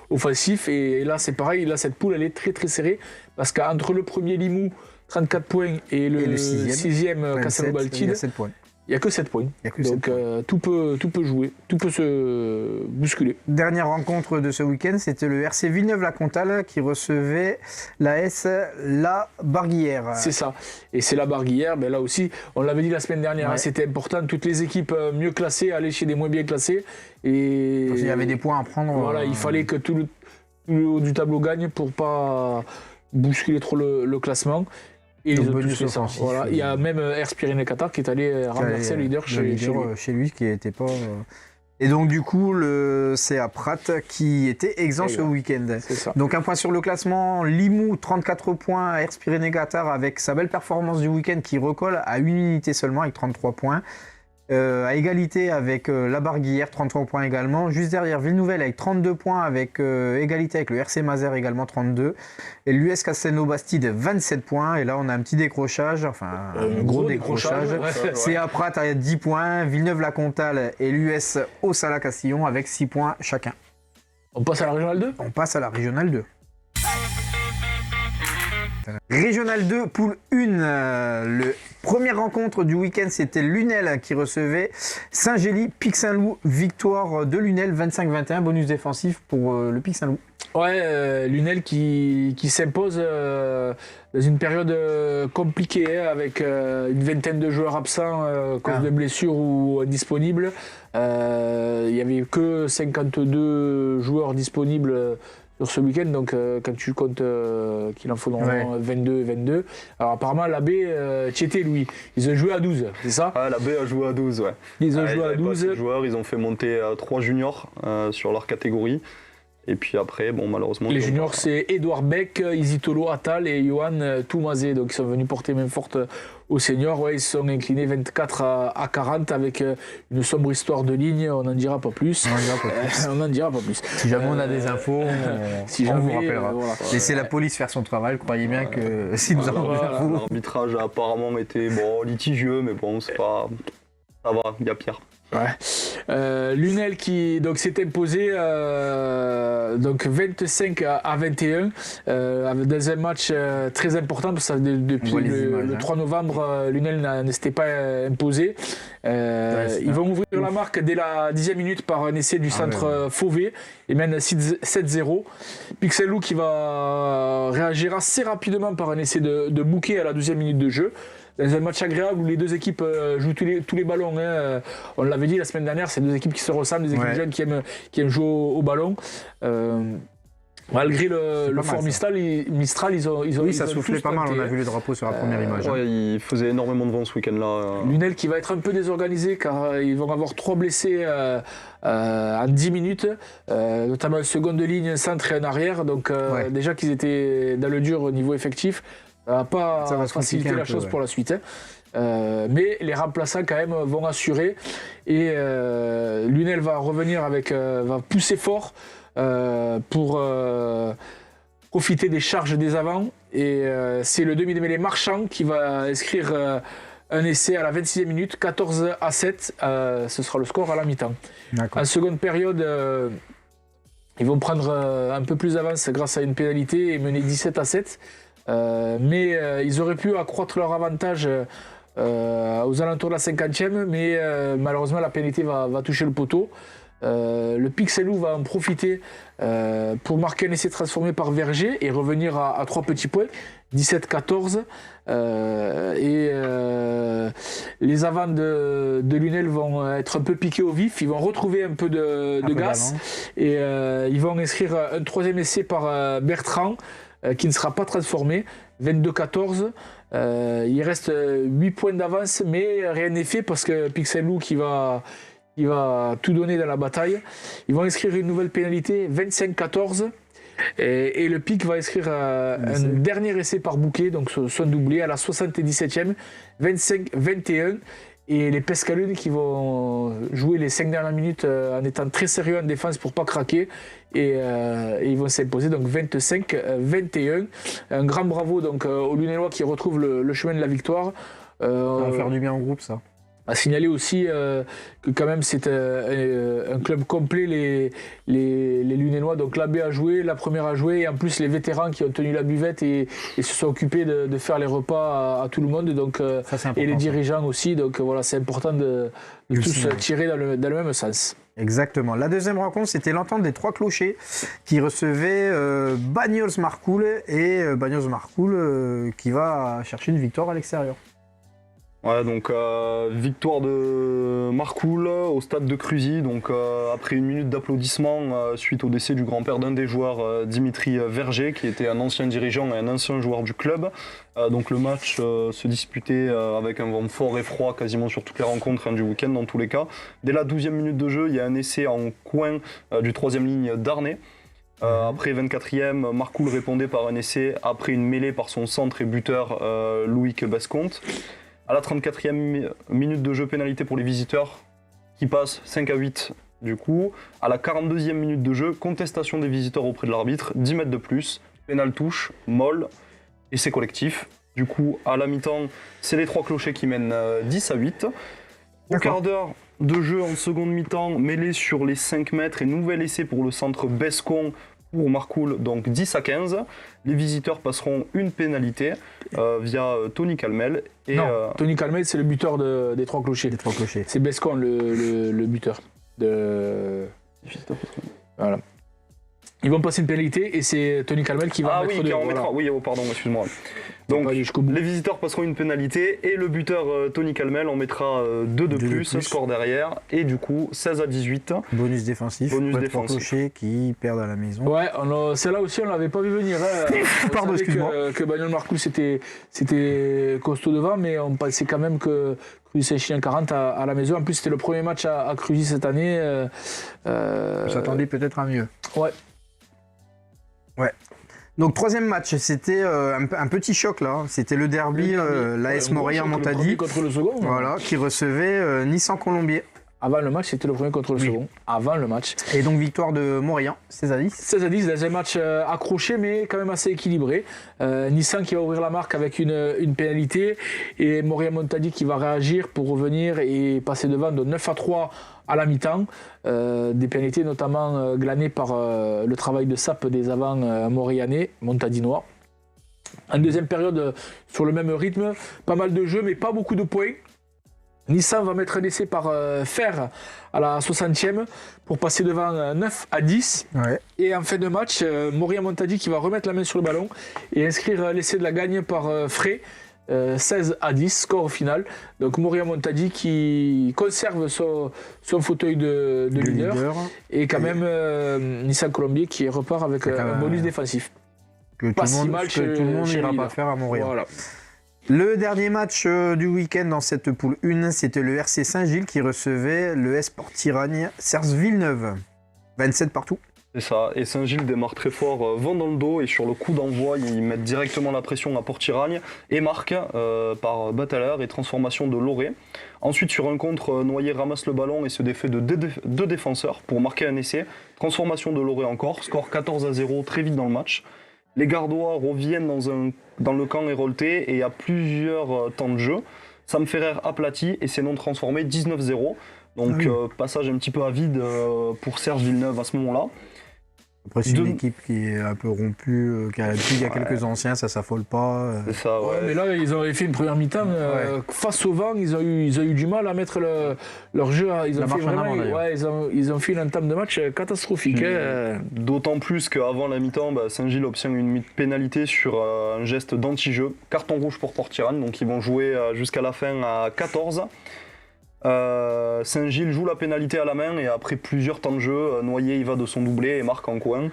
offensif. Et là, c'est pareil, là, cette poule, elle est très très serrée parce qu'entre le premier Limoux, 34 points, et le sixième Castelnau-Bastide, il n'y a que 7 points. Donc tout peut jouer, tout peut se bousculer. Dernière rencontre de ce week-end, c'était le RC Villeneuve-la-Comtale qui recevait l'AS La Barguillère. C'est ça. Et c'est La Barguillère, là aussi, on l'avait dit la semaine dernière, c'était important, toutes les équipes mieux classées allaient chez des moins bien classés. Et il y avait des points à prendre. Voilà, il fallait que tout le haut du tableau gagne pour ne pas bousculer trop le classement. Et les autres, voilà. Il y a même Ers Pyrénées-Qatar qui est allé renverser le leader chez lui qui n'était pas. Et donc du coup, c'est à Prat qui était exempt ce week-end. Donc un point sur le classement, Limoux 34 points, Ers Pyrénées-Qatar avec sa belle performance du week-end qui recolle à une unité seulement avec 33 points. à égalité avec la Barguillère, 33 points également. Juste derrière, Ville-Nouvelle avec 32 points, avec égalité avec le RC Mazères également 32. Et l'US Castelnau-Bastide, 27 points. Et là, on a un petit décrochage, enfin un gros décrochage. C'est à Prat à 10 points, Villeneuve-la-Comtale et l'US Ossala-Castillon avec 6 points chacun. On passe à la Régionale 2 ? On passe à la Régionale 2. Régional 2, poule 1. Le première rencontre du week-end, c'était Lunel qui recevait Saint-Gély, Pic Saint-Loup. Victoire de Lunel, 25-21, bonus défensif pour le Pic Saint-Loup. Ouais, Lunel qui s'impose dans une période compliquée, avec une vingtaine de joueurs absents à cause de blessures ou indisponibles. Il n'y avait que 52 joueurs disponibles sur ce week-end, donc quand tu comptes qu'il en faudra 22. Alors apparemment la baie, Tchété, Louis, ils ont joué à 12, c'est ça ? Ah, la baie a joué à 12, ouais. Ils ont joué à 12. Joueurs, ils ont fait monter 3 juniors sur leur catégorie. Et puis après, bon, malheureusement... Les juniors, c'est Edouard Beck, Isitolo Attal et Johan Toumazé. Donc ils sont venus porter main forte aux seniors. Ouais, ils se sont inclinés 24 à 40 avec une sombre histoire de ligne. On n'en dira pas plus. On n'en dira pas plus. Si jamais on a des infos, on vous rappellera. Voilà. Laissez la police faire son travail. Croyez bien que si nous avons des infos... L'arbitrage a apparemment été litigieux, mais bon, c'est pas... Ça va, il y a pire. Ouais. Lunel qui donc s'est imposé donc 25 à 21 dans un match très important parce que depuis le 3 novembre Lunel ne s'était pas imposé. Ils vont ouvrir la marque dès la 10e minute par un essai du centre Fauvet et mène 7-0. Pic Saint-Loup qui va réagir assez rapidement par un essai de Bouquet à la 12e minute de jeu. Dans un match agréable où les deux équipes jouent tous les ballons. On l'avait dit la semaine dernière, c'est deux équipes qui se ressemblent, des équipes jeunes qui aiment jouer au ballon. Malgré le fort Mistral, ils ont oui, ça soufflait pas mal, on a vu le drapeau sur la première image. Ouais, il faisait énormément de vent ce week-end-là. Lunel qui va être un peu désorganisé car ils vont avoir 3 blessés en 10 minutes, notamment une seconde ligne, un centre et un arrière. Donc déjà qu'ils étaient dans le dur au niveau effectif. Ça va pas faciliter la chose pour la suite. Mais les remplaçants quand même vont assurer et Lunel va revenir va pousser fort pour profiter des charges des avants et c'est le demi-mêlée Marchand qui va inscrire un essai à la 26e minute, 14-7, ce sera le score à la mi-temps. En seconde période, ils vont prendre un peu plus d'avance grâce à une pénalité et mener 17-7. Mais ils auraient pu accroître leur avantage aux alentours de la 50e, mais malheureusement la pénalité va toucher le poteau. Le Pic Saint-Loup va en profiter pour marquer un essai transformé par Verger et revenir à 3 petits points, 17-14. Les avants de Lunel vont être un peu piqués au vif, ils vont retrouver un peu de gaz et ils vont inscrire un 3e essai par Bertrand qui ne sera pas transformé, 22-14. Il reste 8 points d'avance, mais rien n'est fait parce que Pic Saint-Loup qui va tout donner dans la bataille. Ils vont inscrire une nouvelle pénalité, 25-14. Et le Pic va inscrire un dernier essai par Bouquet, donc son doublé à la 77e, 25-21. Et les Pescalunes qui vont jouer les 5 dernières minutes en étant très sérieux en défense pour ne pas craquer. Et ils vont s'imposer donc 25-21. Un grand bravo donc, aux Lunélois qui retrouvent le chemin de la victoire. Ça va faire du bien au groupe, ça. À signaler aussi que quand même c'est un club complet, les Lunénois. Donc la B a joué, la première a joué, et en plus les vétérans qui ont tenu la buvette et se sont occupés de faire les repas à tout le monde. Donc, ça, et les dirigeants aussi. Donc voilà, c'est important de tous tirer dans le même sens. Exactement. La deuxième rencontre, c'était l'entente des 3 clochers qui recevaient Bagnols-Marcoul et Bagnols-Marcoul qui va chercher une victoire à l'extérieur. Ouais, donc victoire de Marcoul au stade de Cruzy, donc après une minute d'applaudissements suite au décès du grand-père d'un des joueurs, Dimitri Verger, qui était un ancien dirigeant et un ancien joueur du club. Donc le match se disputait avec un vent fort et froid quasiment sur toutes les rencontres du week-end dans tous les cas. Dès la 12e minute de jeu, il y a un essai en coin du 3e ligne d'Arnay. Après 24e, Marcoul répondait par un essai après une mêlée par son centre et buteur Loïc Besconte. À la 34e minute de jeu, pénalité pour les visiteurs qui passent 5-8 du coup. À la 42e minute de jeu, contestation des visiteurs auprès de l'arbitre, 10 mètres de plus, pénal touche, molle, et c'est collectif. Du coup, à la mi-temps, c'est les 3 clochers qui mènent 10-8. Au quart d'heure de jeu en seconde mi-temps, mêlé sur les 5 mètres et nouvel essai pour le centre Bescon pour Marcoul, donc 10-15. Les visiteurs passeront une pénalité via Tony Calmel. Et, non, Tony Calmel, c'est le buteur des 3 clochers. Les 3 clochers. C'est Bescon le buteur. Voilà. Ils vont passer une pénalité et c'est Tony Calmel qui va mettre mettra. Oui, pardon, excuse-moi. Donc, les visiteurs passeront une pénalité et le buteur Tony Calmel en mettra 2 de plus, score derrière. Et du coup, 16-18. Bonus défensif. Bonus défensif. Clochers qui perdent à la maison. Ouais, celle-là aussi, on ne l'avait pas vu venir. Pardon, excuse-moi. Que Bagnoles Marcoul, c'était costaud devant, mais on pensait quand même que Cruzy Saint-Chilien 40 à la maison. En plus, c'était le premier match à Cruzy cette année. On s'attendait peut-être à mieux. Ouais. Donc troisième match, c'était un petit choc là. C'était le derby, l'AS Montadi contre le second. Voilà, qui recevait Nissan Colombier. Avant le match, c'était le premier contre le second. Avant le match. Et donc victoire de Morian, 16-10. 16-10, dans un match accroché mais quand même assez équilibré. Nissan qui va ouvrir la marque avec une pénalité et Morian Montadi qui va réagir pour revenir et passer devant de 9-3 à la mi-temps. Des pénalités notamment glanées par le travail de sape des avants morianais, montadinois. En deuxième période, sur le même rythme, pas mal de jeux mais pas beaucoup de points. Nissan va mettre un essai par Fer à la 60e pour passer devant 9-10. Ouais. Et en fin de match, Morian Montadi qui va remettre la main sur le ballon et inscrire l'essai de la gagne par Frey. 16-10, score final. Donc Morian Montadi qui conserve son fauteuil de leader. Et quand même Nissan Colombier qui repart avec un bonus défensif. Que tout le monde n'ira pas faire à Morian. Voilà. Le dernier match du week-end dans cette poule 1, c'était le RC Saint-Gilles qui recevait le Sport Tiragne Serres Villeneuve. 27 partout. C'est ça, et Saint-Gilles démarre très fort, vent dans le dos, et sur le coup d'envoi, ils mettent directement la pression à Port-Tiragne et marquent par Batailleur et transformation de Loré. Ensuite, sur un contre, Noyer ramasse le ballon et se défait de 2 défenseurs pour marquer un essai. Transformation de Loré encore, score 14-0 très vite dans le match. Les Gardois reviennent dans le camp hérolté et à plusieurs temps de jeu. Sam Ferrer aplati et c'est non transformé 19-0. Donc passage un petit peu à vide pour Serres Villeneuve à ce moment-là. Après, c'est une équipe qui est un peu rompue, qui a il y a quelques anciens, ça s'affole pas. C'est ça, ouais. Mais là, ils avaient fait une première mi-temps. Face au vent, ils ont eu du mal à mettre leur jeu. Ils ont fait une entame de match catastrophique. D'autant plus qu'avant la mi-temps, Saint-Gilles obtient une pénalité sur un geste d'anti-jeu. Carton rouge pour Port-Tiragne, donc ils vont jouer jusqu'à la fin à 14. Saint-Gilles joue la pénalité à la main et après plusieurs temps de jeu, Noyer il va de son doublé et marque en coin.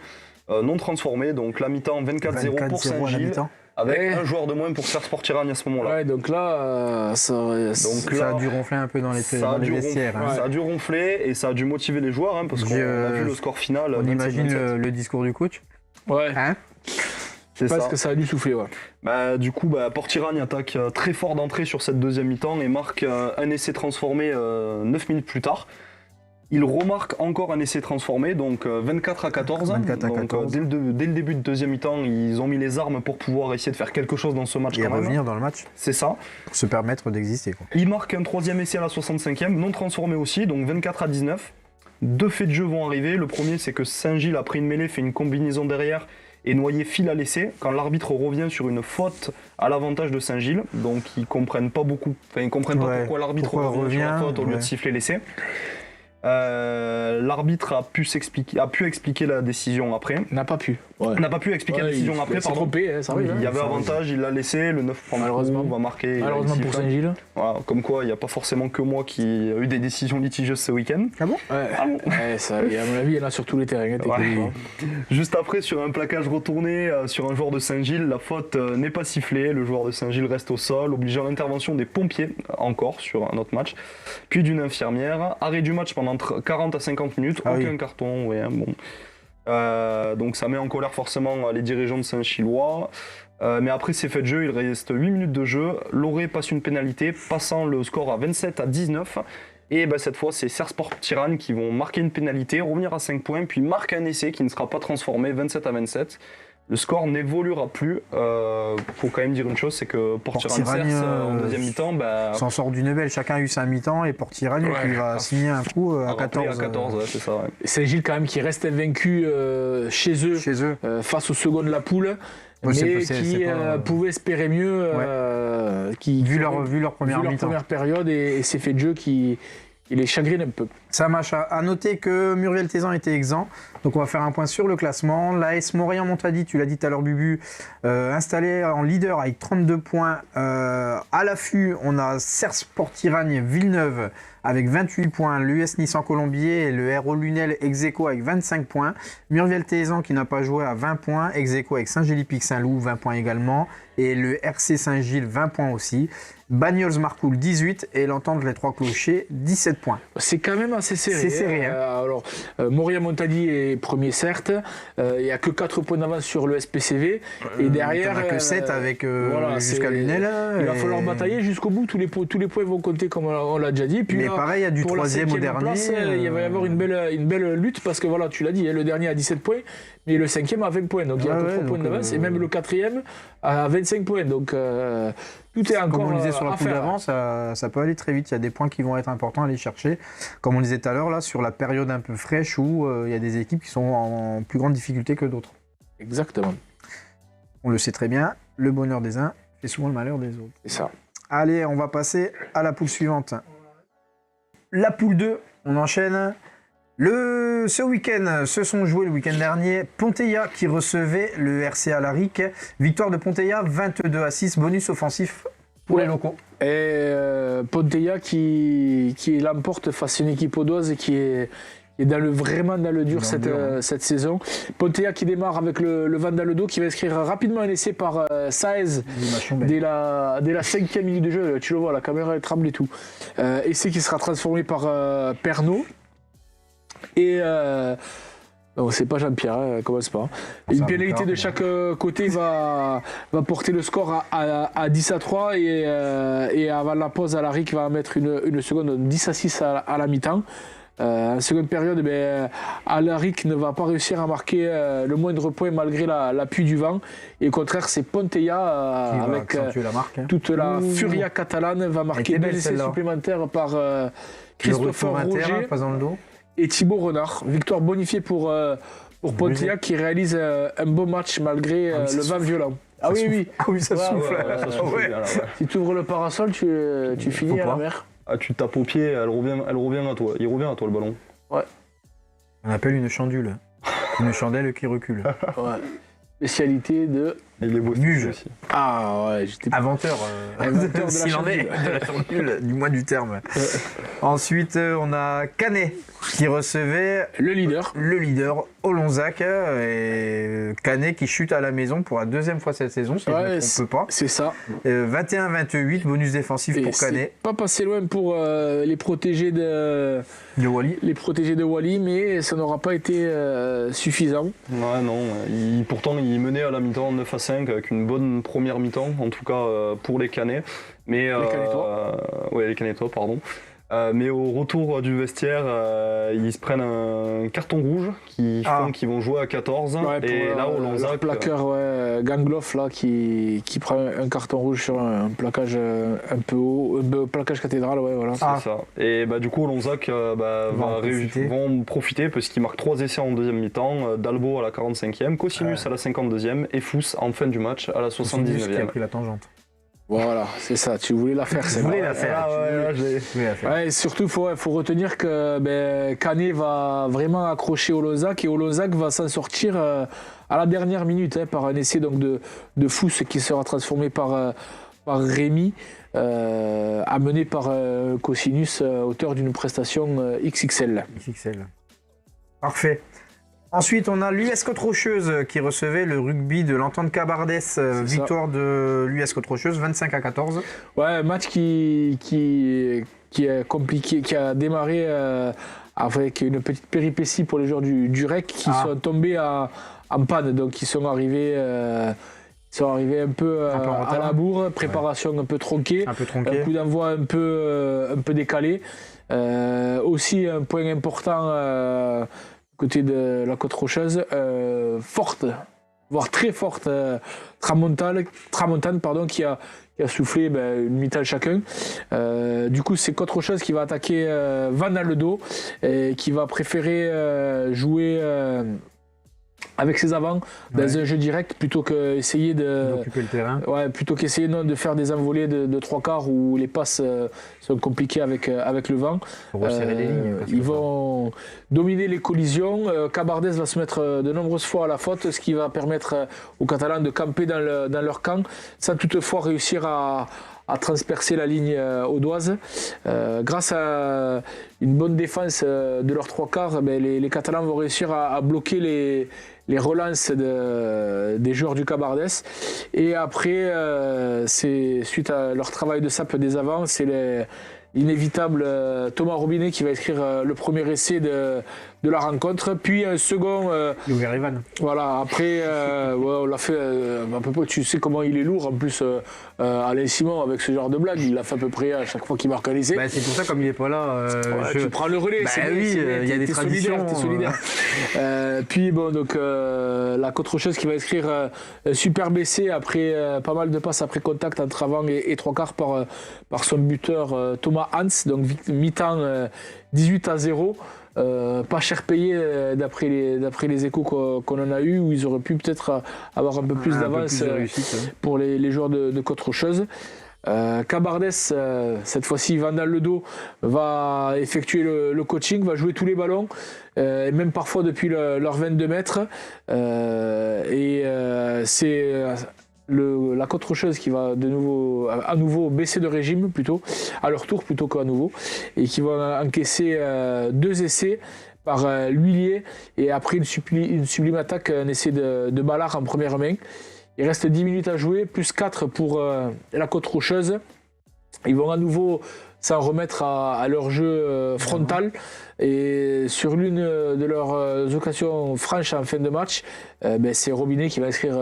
Non transformé, donc la mi-temps 24-0 pour Saint-Gilles. Avec un joueur de moins pour faire Port-Tiragne à ce moment-là. Ouais, donc là, ça a dû ronfler un peu dans les vestiaires. Ça a dû ronfler et ça a dû motiver les joueurs parce qu'on a vu le score final. On imagine le discours du coach. Ouais. Hein, je pense que ça a dû souffler, ouais. Du coup, Port-Tiragne attaque très fort d'entrée sur cette deuxième mi-temps et marque un essai transformé 9 minutes plus tard. Il remarque encore un essai transformé, donc 24-14. Dès le début de deuxième mi-temps, ils ont mis les armes pour pouvoir essayer de faire quelque chose dans ce match. Et revenir dans le match. C'est ça. Pour se permettre d'exister. Il marque un troisième essai à la 65e, non transformé aussi, donc 24-19. 2 faits de jeu vont arriver. Le premier, c'est que Saint-Gilles, après une mêlée, fait une combinaison derrière et Noyer file à l'essai quand l'arbitre revient sur une faute à l'avantage de Saint-Gilles. Donc ils comprennent pas beaucoup, ils comprennent pas pourquoi l'arbitre revient sur la faute au lieu de siffler l'essai. L'arbitre a pu expliquer la décision après. N'a pas pu. N'a pas pu expliquer la décision après. Il s'est trompé, ça arrive. Il y avait avantage, il l'a laissé, le 9 prend malheureusement va marquer. Malheureusement pour Saint-Gilles. Voilà, comme quoi, il n'y a pas forcément que moi qui a eu des décisions litigieuses ce week-end. Ah bon? Et à mon avis, il y en a sur tous les terrains. Juste après, sur un plaquage retourné sur un joueur de Saint-Gilles, la faute n'est pas sifflée. Le joueur de Saint-Gilles reste au sol, obligeant l'intervention des pompiers, encore sur un autre match, puis d'une infirmière. Arrêt du match pendant 40 à 50 minutes, aucun carton. Donc ça met en colère forcément les dirigeants de Saint-Chillois. Mais après ces faits de jeu, il reste 8 minutes de jeu. Loré passe une pénalité, passant le score à 27-19. Et cette fois, c'est Serre Sport Tirane qui vont marquer une pénalité, revenir à 5 points, puis marquer un essai qui ne sera pas transformé, 27-27. Le score n'évoluera plus. Faut quand même dire une chose, c'est que Port-Tirane en deuxième mi-temps... s'en sort d'une belle, chacun a eu sa mi-temps, et Port-Tirane qui va signer un coup à 14. À 14, ouais, c'est ça. Ouais. Saint-Gilles quand même qui reste invaincu chez eux, face au second de la poule. Ouais, mais qui pouvait espérer mieux vu leur première période et ces faits de jeu qui les chagrinent un peu. Ça marche. À noter que Muriel-Tézan était exempt, donc on va faire un point sur le classement. L'AS Montréal-Montady, tu l'as dit tout à l'heure Bubu, installé en leader avec 32 points. À l'affût, on a Serre Sport Tirane Villeneuve avec 28 points, l'US Nissan Colombier et le RO Lunel ex-aequo avec 25 points, Muriel-Tézan qui n'a pas joué à 20 points, ex-aequo avec Saint-Gély-Pic-Saint-Loup, 20 points également, et le RC Saint-Gilles, 20 points aussi. Bagnols-Marcoul, 18, et l'Entente Les Trois Clochers, 17 points. C'est quand même assez serré. C'est serré. Alors, Montréal-Montady est premier, certes. Il n'y a que 4 points d'avance sur le SPCV. Et derrière. Il n'y en a que 7 avec jusqu'à Lunel. Il va falloir batailler jusqu'au bout. Tous les points vont compter, comme on l'a déjà dit. Puis mais là, pareil, il y a du pour troisième au dernier. Place, il va y avoir une belle lutte parce que voilà, tu l'as dit, le dernier a 17 points, mais le 5e a 20 points. Donc il y a que 3 points d'avance. Et même le 4e a 25 points. Donc. Tout est encore. Comme on disait sur la poule d'avant, ça peut aller très vite. Il y a des points qui vont être importants à aller chercher. Comme on disait tout à l'heure, là, sur la période un peu fraîche où il y a des équipes qui sont en plus grande difficulté que d'autres. Exactement. On le sait très bien, le bonheur des uns fait souvent le malheur des autres. C'est ça. Allez, on va passer à la poule suivante. La poule 2, on enchaîne. Ce week-end, se sont joués le week-end dernier, Ponteilla qui recevait le RC Alaric. Victoire de Ponteilla, 22-6, bonus offensif pour les locaux. Et Ponteilla qui l'emporte face à une équipe audoise et qui est vraiment dans le dur cette saison. Ponteilla qui démarre avec le vent dans le dos, qui va inscrire rapidement un essai par Saez dès la 5e minute de jeu. Tu le vois, la caméra elle tremble et tout. Essai qui sera transformé par Pernod. Et non, c'est pas Jean-Pierre, commence pas. Une pénalité de chaque côté va porter le score à 10-3 et avant la pause, Alaric va mettre une seconde, 10-6 à la mi-temps. En seconde période, Alaric ne va pas réussir à marquer le moindre point malgré l'appui du vent. Et au contraire, c'est Ponteilla avec toute la furia catalane va marquer 2 essais supplémentaires par Christopher Roger et Thibaut Renard. Victoire bonifiée pour Ponteilla qui réalise un beau match malgré le vent violent. Ah oui, ça souffle. Si tu ouvres le parasol, tu finis à la mer. Ah, tu tapes au pied, elle revient à toi. Il revient à toi le ballon. Ouais. On appelle une chandule. Une chandelle qui recule. Ouais. Spécialité de. Il est beau aussi. Ah ouais, j'étais inventeur de la chandule, du moins du terme. Ensuite, on a Canet qui recevait le leader Olonzac, et Canet qui chute à la maison pour la 2e fois cette saison, si je ne me trompe pas. C'est ça. 21-28, bonus défensif pour Canet. Pas passé loin pour les protégés de Wally. Les protégés de Wally, mais ça n'aura pas été suffisant. Ouais, non. Pourtant, il menait à la mi-temps 9-5 avec une bonne première mi-temps, en tout cas pour les Canets. Mais, les Canetois. Ouais, les Canetois, pardon. Mais au retour du vestiaire, ils se prennent un carton rouge qui font qu'ils vont jouer à 14. Et là, Olonzac. Le plaqueur Gangloff là, qui prend un carton rouge sur un plaquage un peu haut, un plaquage cathédrale. Ouais, voilà. C'est ça. Et du coup, Olonzac vont profiter parce qu'ils marquent 3 essais en deuxième mi-temps. Dalbo à la 45e, Cosinus à la 52e et Fous en fin du match à la 79e. Qui a pris la tangente. Voilà, c'est ça, tu voulais la faire. Je voulais la faire. Et surtout, il faut retenir que Canet va vraiment accrocher Olonzac et Olonzac va s'en sortir à la dernière minute par un essai donc, de Fous qui sera transformé par Rémi, amené par Cosinus, auteur d'une prestation XXL. Parfait. Ensuite, on a l'US Côte-Rocheuse qui recevait le rugby de l'Entente Cabardès. Victoire de l'US Côte-Rocheuse, 25-14. Ouais, un match qui est compliqué, qui a démarré avec une petite péripétie pour les joueurs du REC qui sont tombés en panne, donc ils sont arrivés un peu à la bourre, préparation un peu tronquée, un coup d'envoi un peu décalé. Aussi un point important côté de la côte rocheuse, forte, voire très forte tramontane qui a soufflé une mitale chacun. Du coup, c'est Côte Rocheuse qui va attaquer Van dans le dos et qui va préférer jouer avec ses avants dans un jeu direct plutôt qu'essayer d'occuper le terrain. Ouais, plutôt qu'essayer de faire des envolées de 3/4 où les passes sont compliquées avec le vent. Pour resserrer les lignes. Ils vont dominer les collisions. Cabardès va se mettre de nombreuses fois à la faute, ce qui va permettre aux Catalans de camper dans leur camp sans toutefois réussir à transpercer la ligne audoise. Grâce à une bonne défense de leurs 3/4, les Catalans vont réussir à bloquer les relances des joueurs du Cabardès. Et après, c'est suite à leur travail de sape des avants, c'est l'inévitable Thomas Robinet qui va écrire le premier essai de la rencontre, puis un second. Il a ouvert les vannes. Voilà, après, on l'a fait à peu près. Tu sais comment il est lourd en plus, Alain Simon, avec ce genre de blague, il l'a fait à peu près à chaque fois qu'il marque un essai. C'est pour ça, comme il n'est pas là. Tu prends le relais, il y a des traditions. T'es solidaire. Puis donc la Côte Rocheuse qui va écrire un superbe essai après pas mal de passes après contact entre avant et 3/4 par son buteur Thomas Hans, donc mi-temps 18-0. Pas cher payé d'après les échos qu'on en a eu, où ils auraient pu peut-être avoir un peu plus d'avance pour les joueurs de Côte Rocheuse. Cabardès, cette fois-ci, Van dans le dos, va effectuer le coaching, va jouer tous les ballons, et même parfois depuis leurs 22 mètres. C'est la Côte Rocheuse qui va à nouveau baisser de régime à leur tour plutôt qu'à nouveau, et qui va encaisser 2 essais par l'huilier, et après une sublime attaque, un essai de Ballard en première main. Il reste 10 minutes à jouer, plus 4 pour la Côte Rocheuse. Ils vont à nouveau s'en remettre à leur jeu frontal. Et sur l'une de leurs occasions franches en fin de match, c'est Robinet qui va inscrire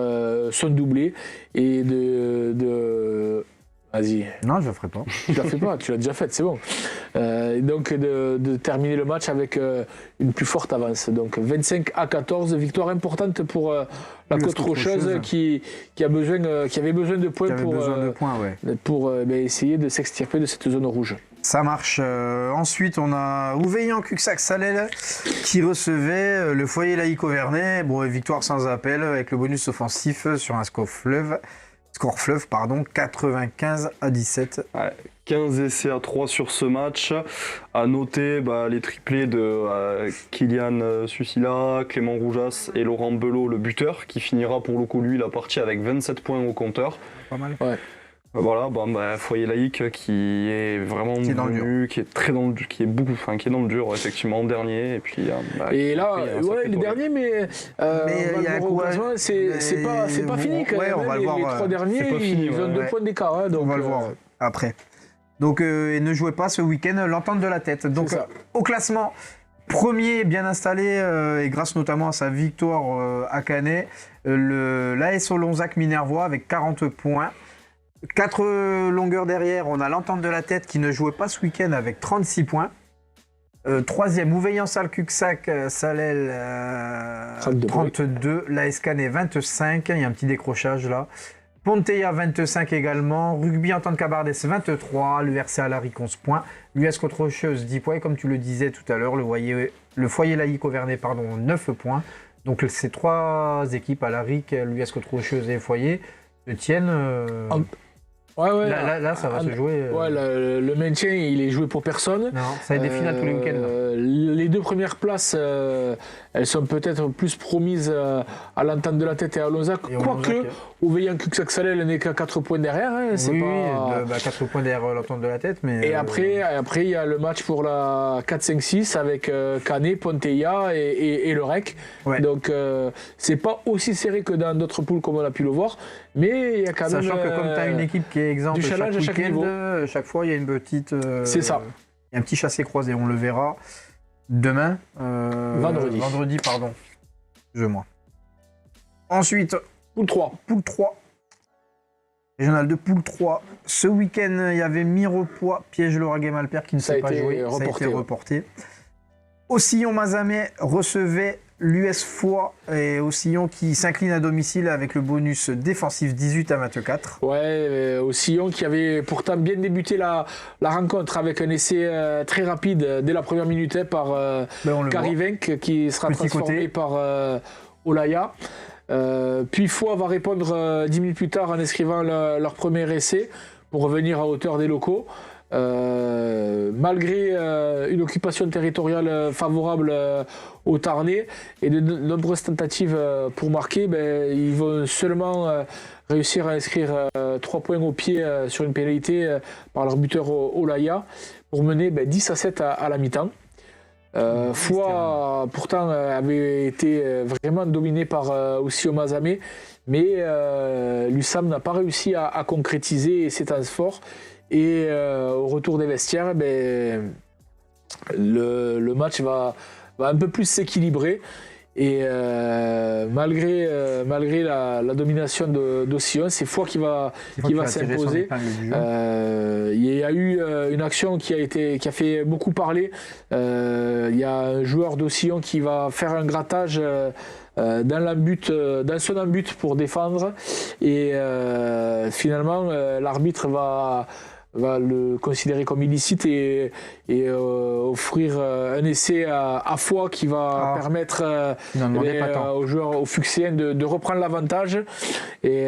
son doublé. Et Vas-y. Non, je le ferai pas. Tu la fais pas, tu l'as déjà faite, c'est bon. Donc de terminer le match avec une plus forte avance. Donc 25-14, victoire importante pour la Côte Rocheuse qui avait besoin de points pour essayer de s'extirper de cette zone rouge. Ça marche. Ensuite, on a Ouveillan-Cuxac-Salel qui recevait le Foyer laïque Auvernais. Bon, victoire sans appel avec le bonus offensif sur un score fleuve, 95-17. Ouais, 15 essais à 3 sur ce match. À noter les triplés de Kylian Susila, Clément Roujas et Laurent Belot, le buteur, qui finira pour le coup lui la partie avec 27 points au compteur. Pas mal. Ouais. Voilà, Foyer laïque qui est vraiment qui est dans le dur, effectivement, en dernier. Et puis et là, les derniers, mais c'est pas fini quand même. On va le voir. Les 3 derniers, ils ont 2 points d'écart. Donc on va le voir après. Donc, et ne jouez pas ce week-end l'entente de la tête. Donc, au classement, premier bien installé, et grâce notamment à sa victoire à Canet, l'AS Olonzac Minervois avec 40 points. 4 longueurs derrière, on a l'entente de la tête qui ne jouait pas ce week-end avec 36 points. Troisième, Ouveillan-Cuxac-Salel 32, l'AS Canet 25, il y a un petit décrochage là. Ponteilla 25 également, Rugby Entente Cabardès 23, le RC Alaric 11 points, l'US Côte Rocheuse 10 points, et comme tu le disais tout à l'heure, le Foyer laïque Auvernais 9 points. Donc ces 3 équipes, Alaric, l'US Côte Rocheuse et Foyer, se tiennent... Là, ça va se jouer. Le maintien, il est joué pour personne. Non, ça va être des finales tous les week-ends. Les 2 premières places, elles sont peut-être plus promises à l'entente de la tête et à Olonzac. Quoique, Ouveillan-Cuxac-Salel n'est qu'à 4 points derrière. 4 points derrière l'entente de la tête. Mais et après, il y a le match pour la 4-5-6 avec Canet, Ponteilla et le REC. Ouais. Donc, c'est pas aussi serré que dans d'autres poules comme on a pu le voir. Mais il y a quand même. Sachant que comme tu as une équipe qui est exemple chaque fois il y a une petite. C'est ça. Il y a un petit chassé-croisé, on le verra. Demain Vendredi. Vendredi, pardon. Excuse-moi. Ensuite, Poule 3. Poule 3. Régional de Poule 3. Ce week-end, il y avait Mirepoix, Piège-Lauragais-Malpère qui ne s'est pas joué. Ça a été reporté. Ocillon-Mazamet recevait l'US Foix et Ocillon qui s'incline à domicile avec le bonus défensif 18 à 24. Ouais, Ocillon qui avait pourtant bien débuté la rencontre avec un essai très rapide dès la première minute par Karivenk qui sera transformé par Olaya. Puis Foix va répondre 10 minutes plus tard en inscrivant leur premier essai pour revenir à hauteur des locaux. Malgré une occupation territoriale favorable aux Tarnais et de nombreuses tentatives pour marquer, ils vont seulement réussir à inscrire 3 points au pied sur une pénalité par leur buteur Olaya pour mener 10 à 7 à la mi-temps. Foix pourtant avait été vraiment dominé par Ocillon Mazamet, mais l'USAM n'a pas réussi à concrétiser ses temps forts. Et au retour des vestiaires, le match va un peu plus s'équilibrer. Et malgré la domination d'Ocillon, c'est Foix qui va s'imposer. Il y a eu une action qui a fait beaucoup parler. Il y a un joueur d'Ocillon qui va faire un grattage dans son embut pour défendre. Et finalement, l'arbitre va le considérer comme illicite et offrir un essai à Foix qui va permettre aux joueurs, aux Fuxéens de reprendre l'avantage et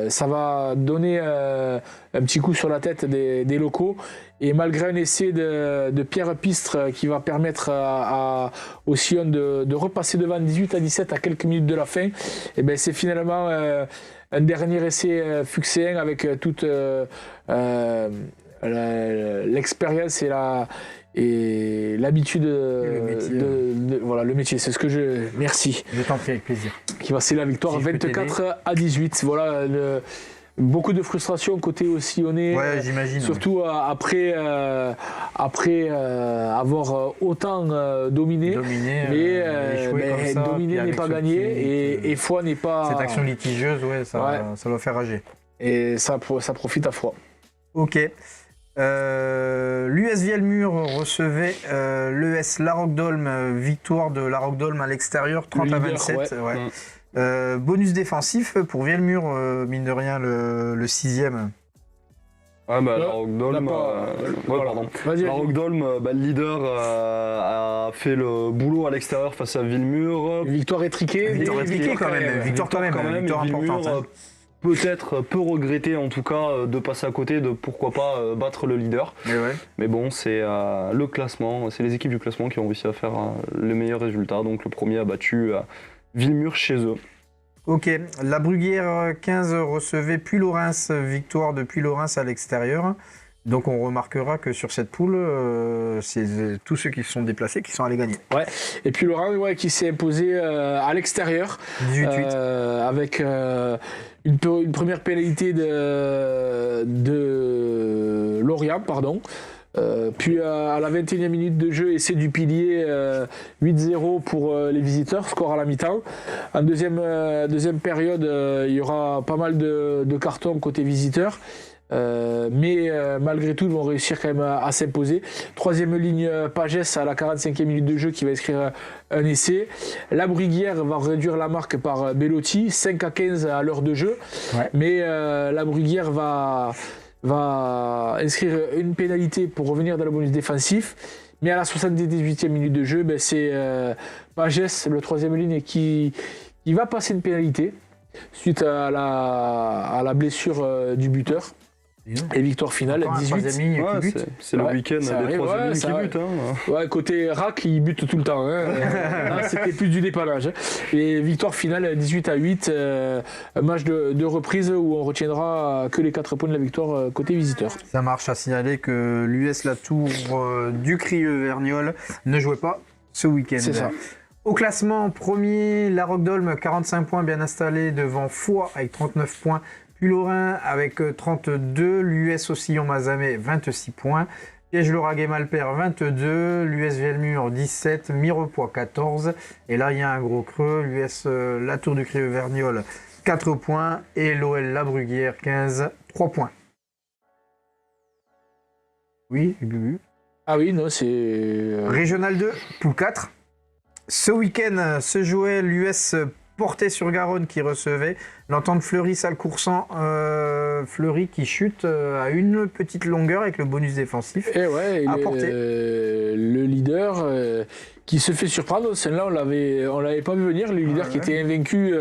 ça va donner un petit coup sur la tête des locaux. Et malgré un essai de Pierre Pistre qui va permettre à Ocillon de repasser devant 18 à 17 à quelques minutes de la fin, et c'est finalement un dernier essai fuxéen avec toute l'expérience et l'habitude le métier. C'est ce que je... Merci. Je t'en prie, avec plaisir. Qui va sceller la victoire 24 à 18. Voilà, beaucoup de frustration côté Ocillonnais. Ouais, j'imagine. Surtout après avoir autant dominé. Mais dominer n'est pas gagné et Foix n'est pas... Cette action litigieuse, ça doit faire rager. Et ça profite à Foix. Ok. L'US Vielmur recevait l'ES Laroque-Dolm, victoire de Laroque-Dolm à l'extérieur, 30 à 27. Bonus défensif pour Vielmur, mine de rien, le 6e. Laroque-Dolm, le leader, a fait le boulot à l'extérieur face à Vielmur. Victoire étriquée. Victoire quand même. Victoire importante. Peut-être peu regretter en tout cas de passer à côté de pourquoi pas battre le leader. Mais bon, c'est le classement, c'est les équipes du classement qui ont réussi à faire le meilleur résultat. Donc le premier a battu Vielmur chez eux. Ok, la Bruguière 15 recevait Puylaurens, victoire de Puylaurens à l'extérieur. Donc on remarquera que sur cette poule, c'est tous ceux qui se sont déplacés qui sont allés gagner. Ouais. Et puis Laurent qui s'est imposé à l'extérieur 18-8 avec une première pénalité de Lorient, pardon. Puis à la 21e minute de jeu, essai du Pilier 8-0 pour les visiteurs, score à la mi-temps. En deuxième période, il y aura pas mal de cartons côté visiteurs. Mais malgré tout, ils vont réussir quand même à s'imposer. Troisième ligne, Pagès à la 45e minute de jeu qui va inscrire un essai. La Bruguière va réduire la marque par Bellotti, 5 à 15 à l'heure de jeu. Mais la Bruguière va inscrire une pénalité pour revenir dans le bonus défensif. Mais à la 78e minute de jeu, c'est Pagès, le troisième ligne, qui va passer une pénalité suite à la blessure du buteur. Et victoire finale, 18. C'est le week-end des troisième lignes qui butent. Côté RAC, il bute tout le temps. Là, c'était plus du dépannage. Et victoire finale, 18 à 8. Un match de reprise où on retiendra que les 4 points de la victoire côté visiteur. Ça marche. À signaler que l'US Latour du Crieux-Vergnol ne jouait pas ce week-end. C'est ça. Au classement, premier, Laroque-Dolm, 45 points bien installé devant Foix avec 39 points. Puylaurens avec 32, l'US Ocillon Mazamet 26 points, Piège-le-Raguet-Malpère 22, l'US Velmur 17, Mirepoix 14. Et là, il y a un gros creux. L'US La Tour du Crieu-Vergnol 4 points. Et l'OL La Bruguière 15, 3 points. Oui, Bubu. Ah oui, non, c'est... Régional 2, poule 4. Ce week-end se jouait l'US Portet-sur-Garonne qui recevait l'Entente Fleury-Salcoursan. Fleury qui chute à une petite longueur avec le bonus défensif. Et ouais, à Portet. Le leader qui se fait surprendre. Celle-là, on l'avait pas vu venir. Le leader qui était invaincu.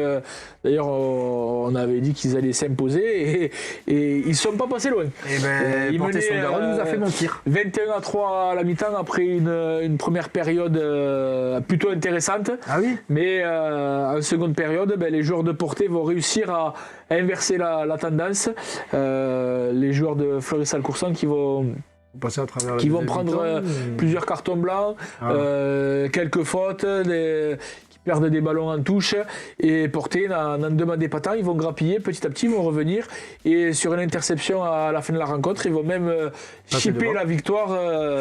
D'ailleurs, on avait dit qu'ils allaient s'imposer et ils sont pas passés loin. Et ben, Portet-sur-Garonne nous a fait mentir. 21-3 à la mi-temps après une première période plutôt intéressante. Ah oui. Mais en seconde période, les joueurs de Portet vont réussir à inverser la tendance. Les joueurs de Fleury-Salcoursan qui vont prendre plusieurs cartons blancs, quelques fautes, qui perdent des ballons en touche, et Portet n'en demandait pas tant. Ils vont grappiller petit à petit, ils vont revenir, et sur une interception à la fin de la rencontre, ils vont même chipper la victoire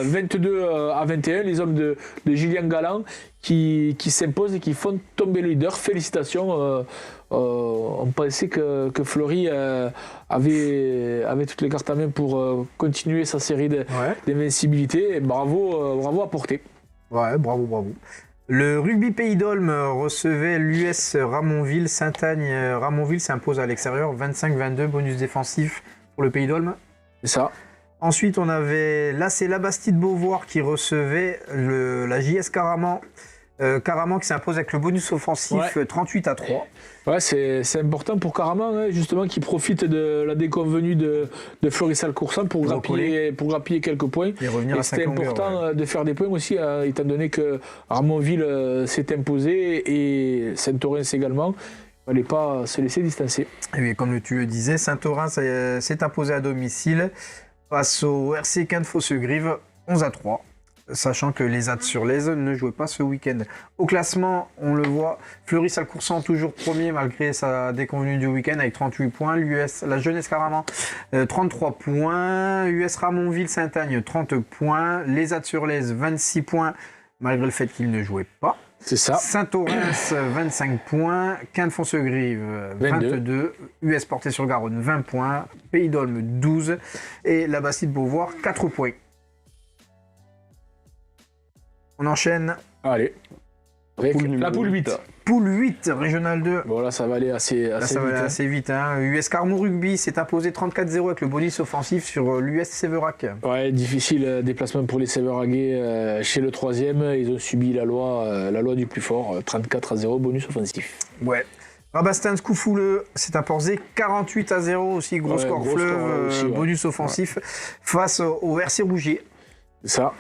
22-21, les hommes de Julien Galland qui s'imposent et qui font tomber le leader. Félicitations. On pensait que Fleury avait toutes les cartes en main pour continuer sa série d'invincibilité. Et bravo à Portet. Ouais, bravo. Le rugby Pays d'Olme recevait l'US Ramonville. Saint-Agne. Ramonville s'impose à l'extérieur, 25-22, bonus défensif pour le Pays d'Olme. C'est ça. Ensuite, on avait l'AC Labastide-Beauvoir qui recevait la JS Caraman. Caraman qui s'impose avec le bonus offensif 38-3. Ouais, c'est important pour Caraman, justement, qui profite de la déconvenue de Fleury-Salcoursan pour grappiller quelques points. Et revenir à c'était important de faire des points aussi, étant donné que Ramonville s'est imposé et Saint-Orens également. Il ne fallait pas se laisser distancer. Et oui, comme tu le disais, Saint-Orens s'est imposé à domicile face au RC Quinte-Fossegrive 11-3. Sachant que les Ads-sur-Lez ne jouaient pas ce week-end. Au classement, on le voit, Fleury-Salcoursan toujours premier malgré sa déconvenue du week-end avec 38 points. La Jeunesse Caraman, 33 points. US Ramonville-Saint-Agne, 30 points. Les Ads-sur-Lez, 26 points malgré le fait qu'ils ne jouaient pas. C'est ça. Saint-Orens, 25 points. Quinte-Fossegrive, 22. US Portet-sur-Garonne, 20 points. Pays d'Olme, 12. Et la Bastide-Beauvoir, 4 points. On enchaîne. Allez. Avec la poule 8. Poule 8, Régional 2. Bon, là, ça va aller assez vite. US Carmont Rugby s'est imposé 34-0 avec le bonus offensif sur l'US Séverac. Ouais, difficile déplacement pour les Séveraguais chez le 3e. Ils ont subi la loi du plus fort. 34-0, bonus offensif. Ouais. Rabastens Coufouleux s'est imposé 48-0 aussi, gros score fleuve, bonus offensif face au RC Rougier. C'est ça.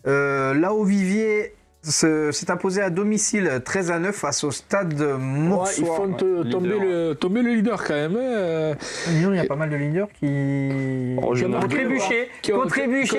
Là-haut Vivier s'est imposé à domicile 13-9 face au stade Morsois. Ils font tomber le leader quand même. Il y a pas mal de leaders qui ont contribué sur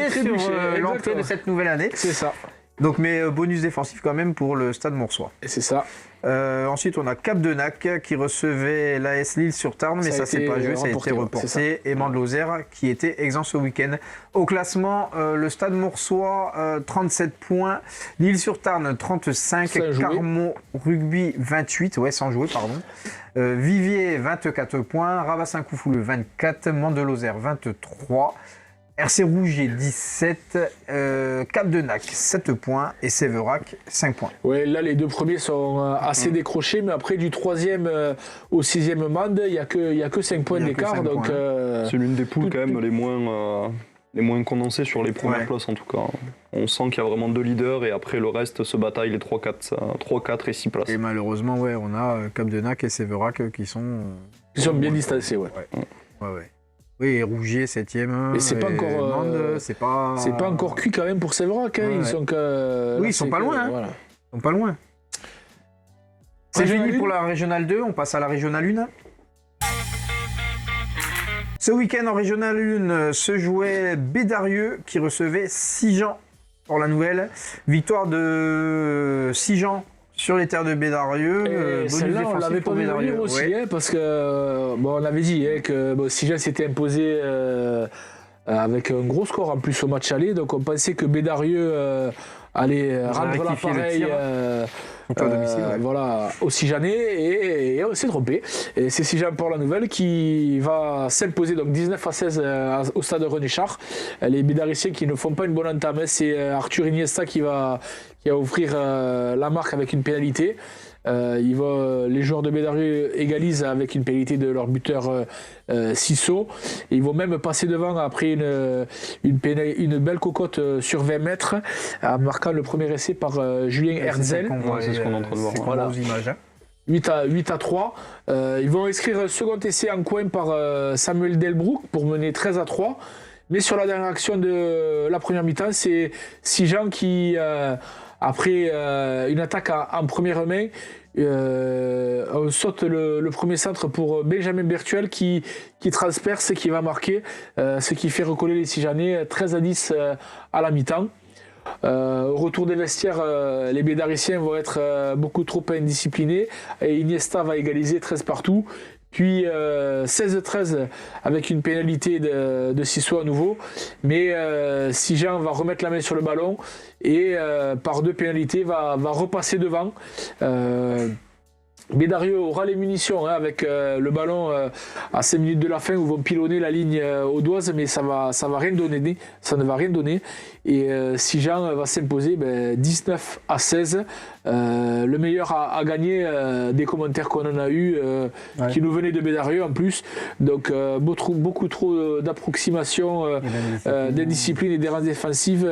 l'entrée de cette nouvelle année. C'est ça. Donc, mais bonus défensif quand même pour le stade Morsois. C'est ça. Ensuite, on a Cap-de-Nac qui recevait l'AS Lille sur Tarn, mais ça s'est pas joué, ça a été reporté. Et Mande-Lozère qui était exempt ce week-end. Au classement, le stade Morsois, 37 points. Lille sur Tarn, 35. Carmont Rugby, 28. Ouais, sans jouer, pardon. Vivier, 24 points. Rabassin-Coufouleux, 24. Mande-Lozère, 23. RC Rougier 17, Cap-de-Nac 7 points et Séverac 5 points. Ouais, là les deux premiers sont assez décrochés, mais après du 3e au 6e Mande, il n'y a que 5 points d'écart. Donc c'est l'une des poules quand même les moins condensées sur les premières places en tout cas. On sent qu'il y a vraiment 2 leaders et après le reste se bataille les 3, 4 et 6 places. Et malheureusement, on a Cap-de-Nac et Séverac qui sont bien distancés. Ouais. Oui, et Rougier 7e. Mais c'est pas encore. Mande, c'est pas encore cuit quand même pour Séverac. Ils sont ils sont pas loin. Voilà. Ils sont pas loin. C'est fini pour la Régionale 2, on passe à la Régionale 1. Ce week-end en Régionale 1 se jouait Bédarieux qui recevait Sigean pour la nouvelle. Victoire de Sigean sur les terres de Bédarieux. Celle-là, on l'avait pas vu venir aussi, parce que on avait dit que Sigean s'était imposé avec un gros score en plus au match aller. Donc on pensait que Bédarieux allait rendre l'appareil voilà, au Sijanais et on s'est trompé. Et c'est Sijan pour la nouvelle qui va s'imposer donc 19-16 au stade René Char. Les Bédariciens qui ne font pas une bonne entame, c'est Arthur Iniesta qui va ouvrir la marque avec une pénalité. Les joueurs de Bédarieux égalisent avec une pénalité de leur buteur Sissot. Ils vont même passer devant après une belle cocotte sur 20 mètres en marquant le premier essai par Julien Herzl. C'est ce qu'on est en train de voir. Voilà. Aux images, hein. 8-3. Ils vont inscrire un second essai en coin par Samuel Delbrook pour mener 13-3. Mais sur la dernière action de la première mi-temps, c'est Sijan qui, après une attaque en première main, on saute le premier centre pour Benjamin Bertuel qui transperce et qui va marquer, ce qui fait recoller les Sijanais 13-10 à la mi-temps. Au retour des vestiaires, les Bédariciens vont être beaucoup trop indisciplinés et Iniesta va égaliser 13 partout. Puis 16-13 avec une pénalité de Sissot à nouveau. Mais Sijan va remettre la main sur le ballon et par 2 pénalités va repasser devant. Bédarieux aura les munitions avec le ballon à 5 minutes de la fin où vont pilonner la ligne audoise, mais ça va rien donner, ça ne va rien donner. Et Sijan va s'imposer 19-16. Le meilleur a gagné des commentaires qu'on en a eu qui nous venaient de Bédarieux en plus. Donc beaucoup trop d'approximation, d'indiscipline et d'errance défensive.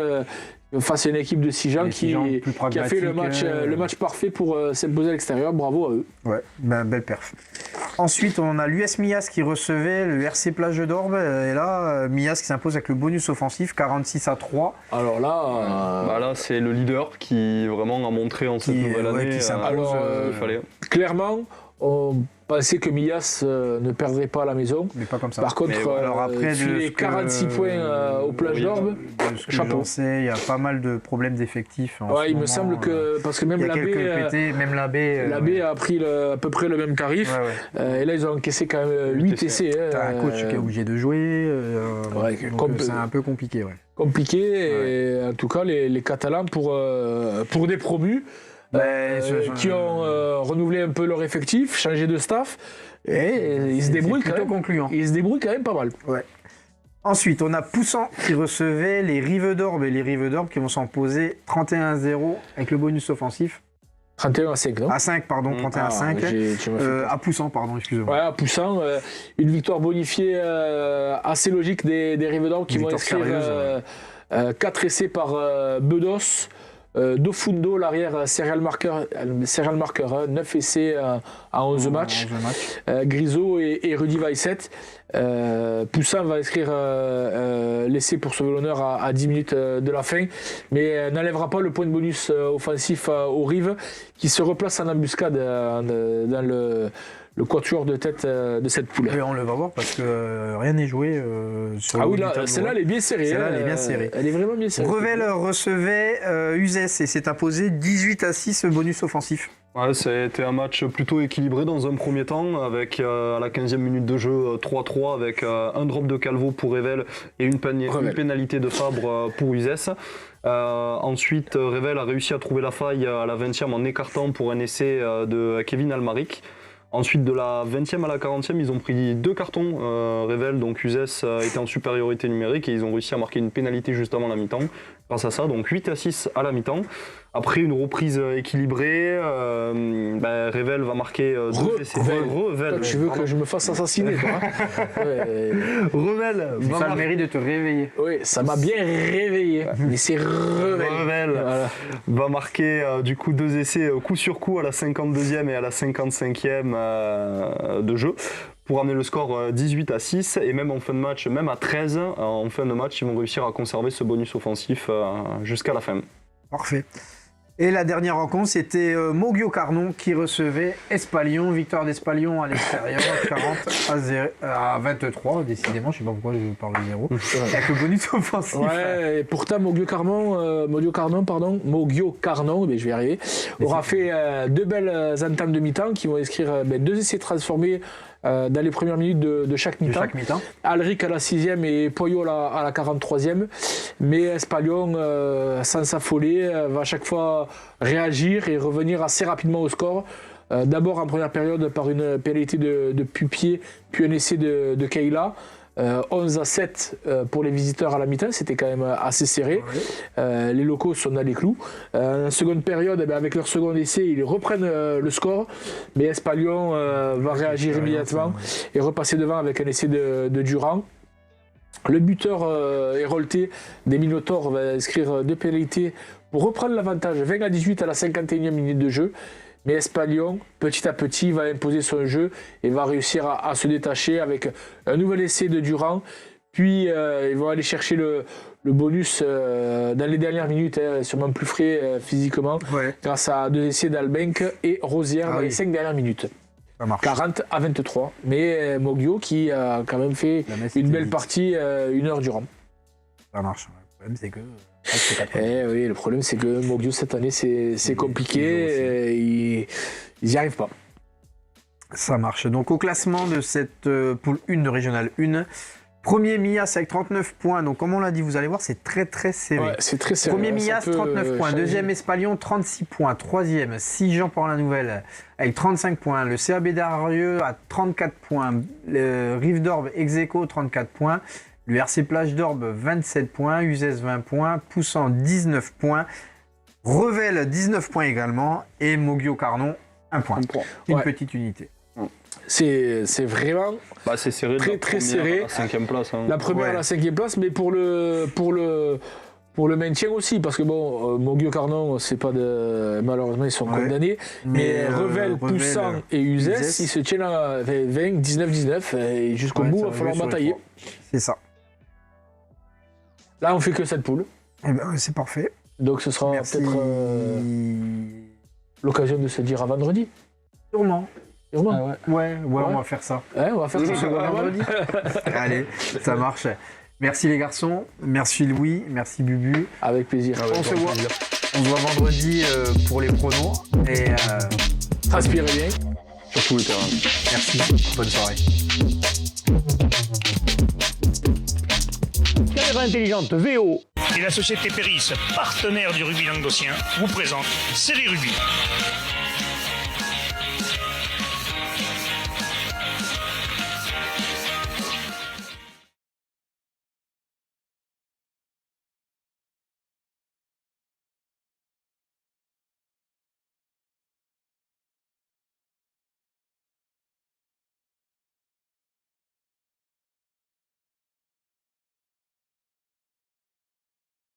Face à une équipe de Sijan qui a fait le match parfait pour s'imposer à l'extérieur. Bravo à eux. Ouais, belle perf. Ensuite, on a l'US Mias qui recevait le RC Plage d'Orbe. Et là, Mias qui s'impose avec le bonus offensif, 46-3. Alors là... là, c'est le leader qui vraiment a montré en cette nouvelle année. Qui s'impose. Il fallait. Clairement, on pensait que Mias ne perdrait pas à la maison. Mais pas comme ça. Par contre, filer 46 points au Plage d'Orbe, chapeau. Il y a pas mal de problèmes d'effectifs. Il me semble que, parce que même l'AB a pris à peu près le même tarif. Et là, ils ont encaissé quand même 8 essais. T'as un coach qui est obligé de jouer. C'est un peu compliqué. Et en tout cas, les Catalans, pour des promus, qui ont renouvelé un peu leur effectif, changé de staff, et ils se débrouillent quand même. Concluant. Ils se débrouillent quand même pas mal. Ouais. Ensuite, on a Poussan qui recevait les Rives d'Orbe et les Rives d'Orbe qui vont s'en poser 31-0 avec le bonus offensif. 31-5, non ? À 5, pardon, 31-5. À Poussan, pardon, excusez-moi. Ouais, à Poussan, une victoire bonifiée assez logique des Rives d'Orbe qui vont inscrire 4 essais par Bedos. Dofundo, l'arrière serial marqueur 9 essais à 11 matchs. Grisot et Rudy Weisset. Poussin va inscrire l'essai pour sauver l'honneur à 10 minutes de la fin, mais n'enlèvera pas le point de bonus offensif aux Rives qui se replace en embuscade dans le quatuor de tête de cette poule. Et on le va voir parce que rien n'est joué sur celle-là elle est bien serrée. Elle est vraiment bien serrée. Revel recevait Uzès et s'est imposé 18-6 bonus offensif. Ouais, c'était un match plutôt équilibré dans un premier temps, avec à la 15e minute de jeu 3-3 avec un drop de Calvo pour Revel et une pénalité de Fabre pour Uzès. Ensuite, Revel a réussi à trouver la faille à la 20e en écartant pour un essai de Kevin Almaric. Ensuite, de la 20e à la 40e, ils ont pris 2 cartons. Revel, donc Uzès, était en supériorité numérique et ils ont réussi à marquer une pénalité juste avant la mi-temps. Grâce à ça, donc 8-6 à la mi-temps. Après une reprise équilibrée, Revel va marquer 2 essais. Revel. Tu veux que je me fasse assassiner, toi, Revel. Ça a le mérite de te réveiller. Oui, ça m'a bien réveillé. Mais c'est Revel. Va marquer du coup 2 essais coup sur coup à la 52e et à la 55e de jeu, pour amener le score 18-6, et même en fin de match, même à 13, en fin de match, ils vont réussir à conserver ce bonus offensif jusqu'à la fin. Parfait. Et la dernière rencontre, c'était Moggio Carnon qui recevait Espalion. Victoire d'Espalion à l'extérieur, 40 à 23. Décidément, je ne sais pas pourquoi je parle de 0. Avec le bonus offensif. Ouais, et pourtant Moggio Carnon, mais je vais y arriver, aura fait 2 belles entames de mi-temps qui vont inscrire 2 essais transformés dans les premières minutes de chaque mi-temps. Alric à la 6e et Poyol à la 43e. Mais Espalion, sans s'affoler, va à chaque fois réagir et revenir assez rapidement au score. D'abord en première période par une pénalité de Pupier, puis un essai de Keila. 11-7 pour les visiteurs à la mi-temps, c'était quand même assez serré. Ouais. Les locaux sont dans les clous. En seconde période, avec leur second essai, ils reprennent le score, mais Espalion va réagir immédiatement et repasser devant avec un essai de Durand. Le buteur Hérolté des Minotaures va inscrire 2 pénalités pour reprendre l'avantage 20-18 à la 51e minute de jeu. Mais Espalion, petit à petit, va imposer son jeu et va réussir à se détacher avec un nouvel essai de Durand. Puis ils vont aller chercher le bonus dans les dernières minutes, sûrement plus frais physiquement, grâce à 2 essais d'Albenck et Rosière dans les 5 dernières minutes. 40-23. Mais Moggio qui a quand même fait une belle partie 1 heure durant. Ça marche. Le problème, c'est que... oui, le problème c'est que Moggio cette année c'est compliqué, ils n'y arrivent pas. Ça marche. Donc au classement de cette poule 1 de Régional 1, premier Mias avec 39 points. Donc comme on l'a dit, vous allez voir, c'est très serré. Ouais, c'est très serré. Premier Mias 39 points, deuxième Espalion 36 points, troisième 6 Jean pour la Nouvelle avec 35 points, le CAB d'Arieux à 34 points, le Rive d'Orbe ex-aequo 34 points. Le RC Plage d'Orbe, 27 points, Uzès 20 points, Poussant 19 points, Revel 19 points également et Moggio Carnon 1 point. Une petite unité. C'est vraiment c'est serré, très serré. La 5e place. Hein. La première à la 5e place, mais pour le maintien aussi, parce que Moggio Carnon, c'est pas malheureusement ils sont condamnés, mais Revel, Poussant et Uzès, ils se tiennent à 20, 19-19 et jusqu'au bout, il va falloir batailler. C'est ça. Là, on fait que cette poule. C'est parfait. Donc ce sera peut-être l'occasion de se dire à vendredi. Sûrement. Ouais, on va faire ça. On va faire ça vendredi. Allez, ça marche. Merci les garçons, merci Louis, merci Bubu. Avec plaisir. On se voit vendredi pour les pronos. Et transpirez bien. Sur tous les terrains. Merci, bonne soirée. Caméra intelligente VO. Et la société Péris, partenaire du rugby languedocien, vous présente Série Rugby.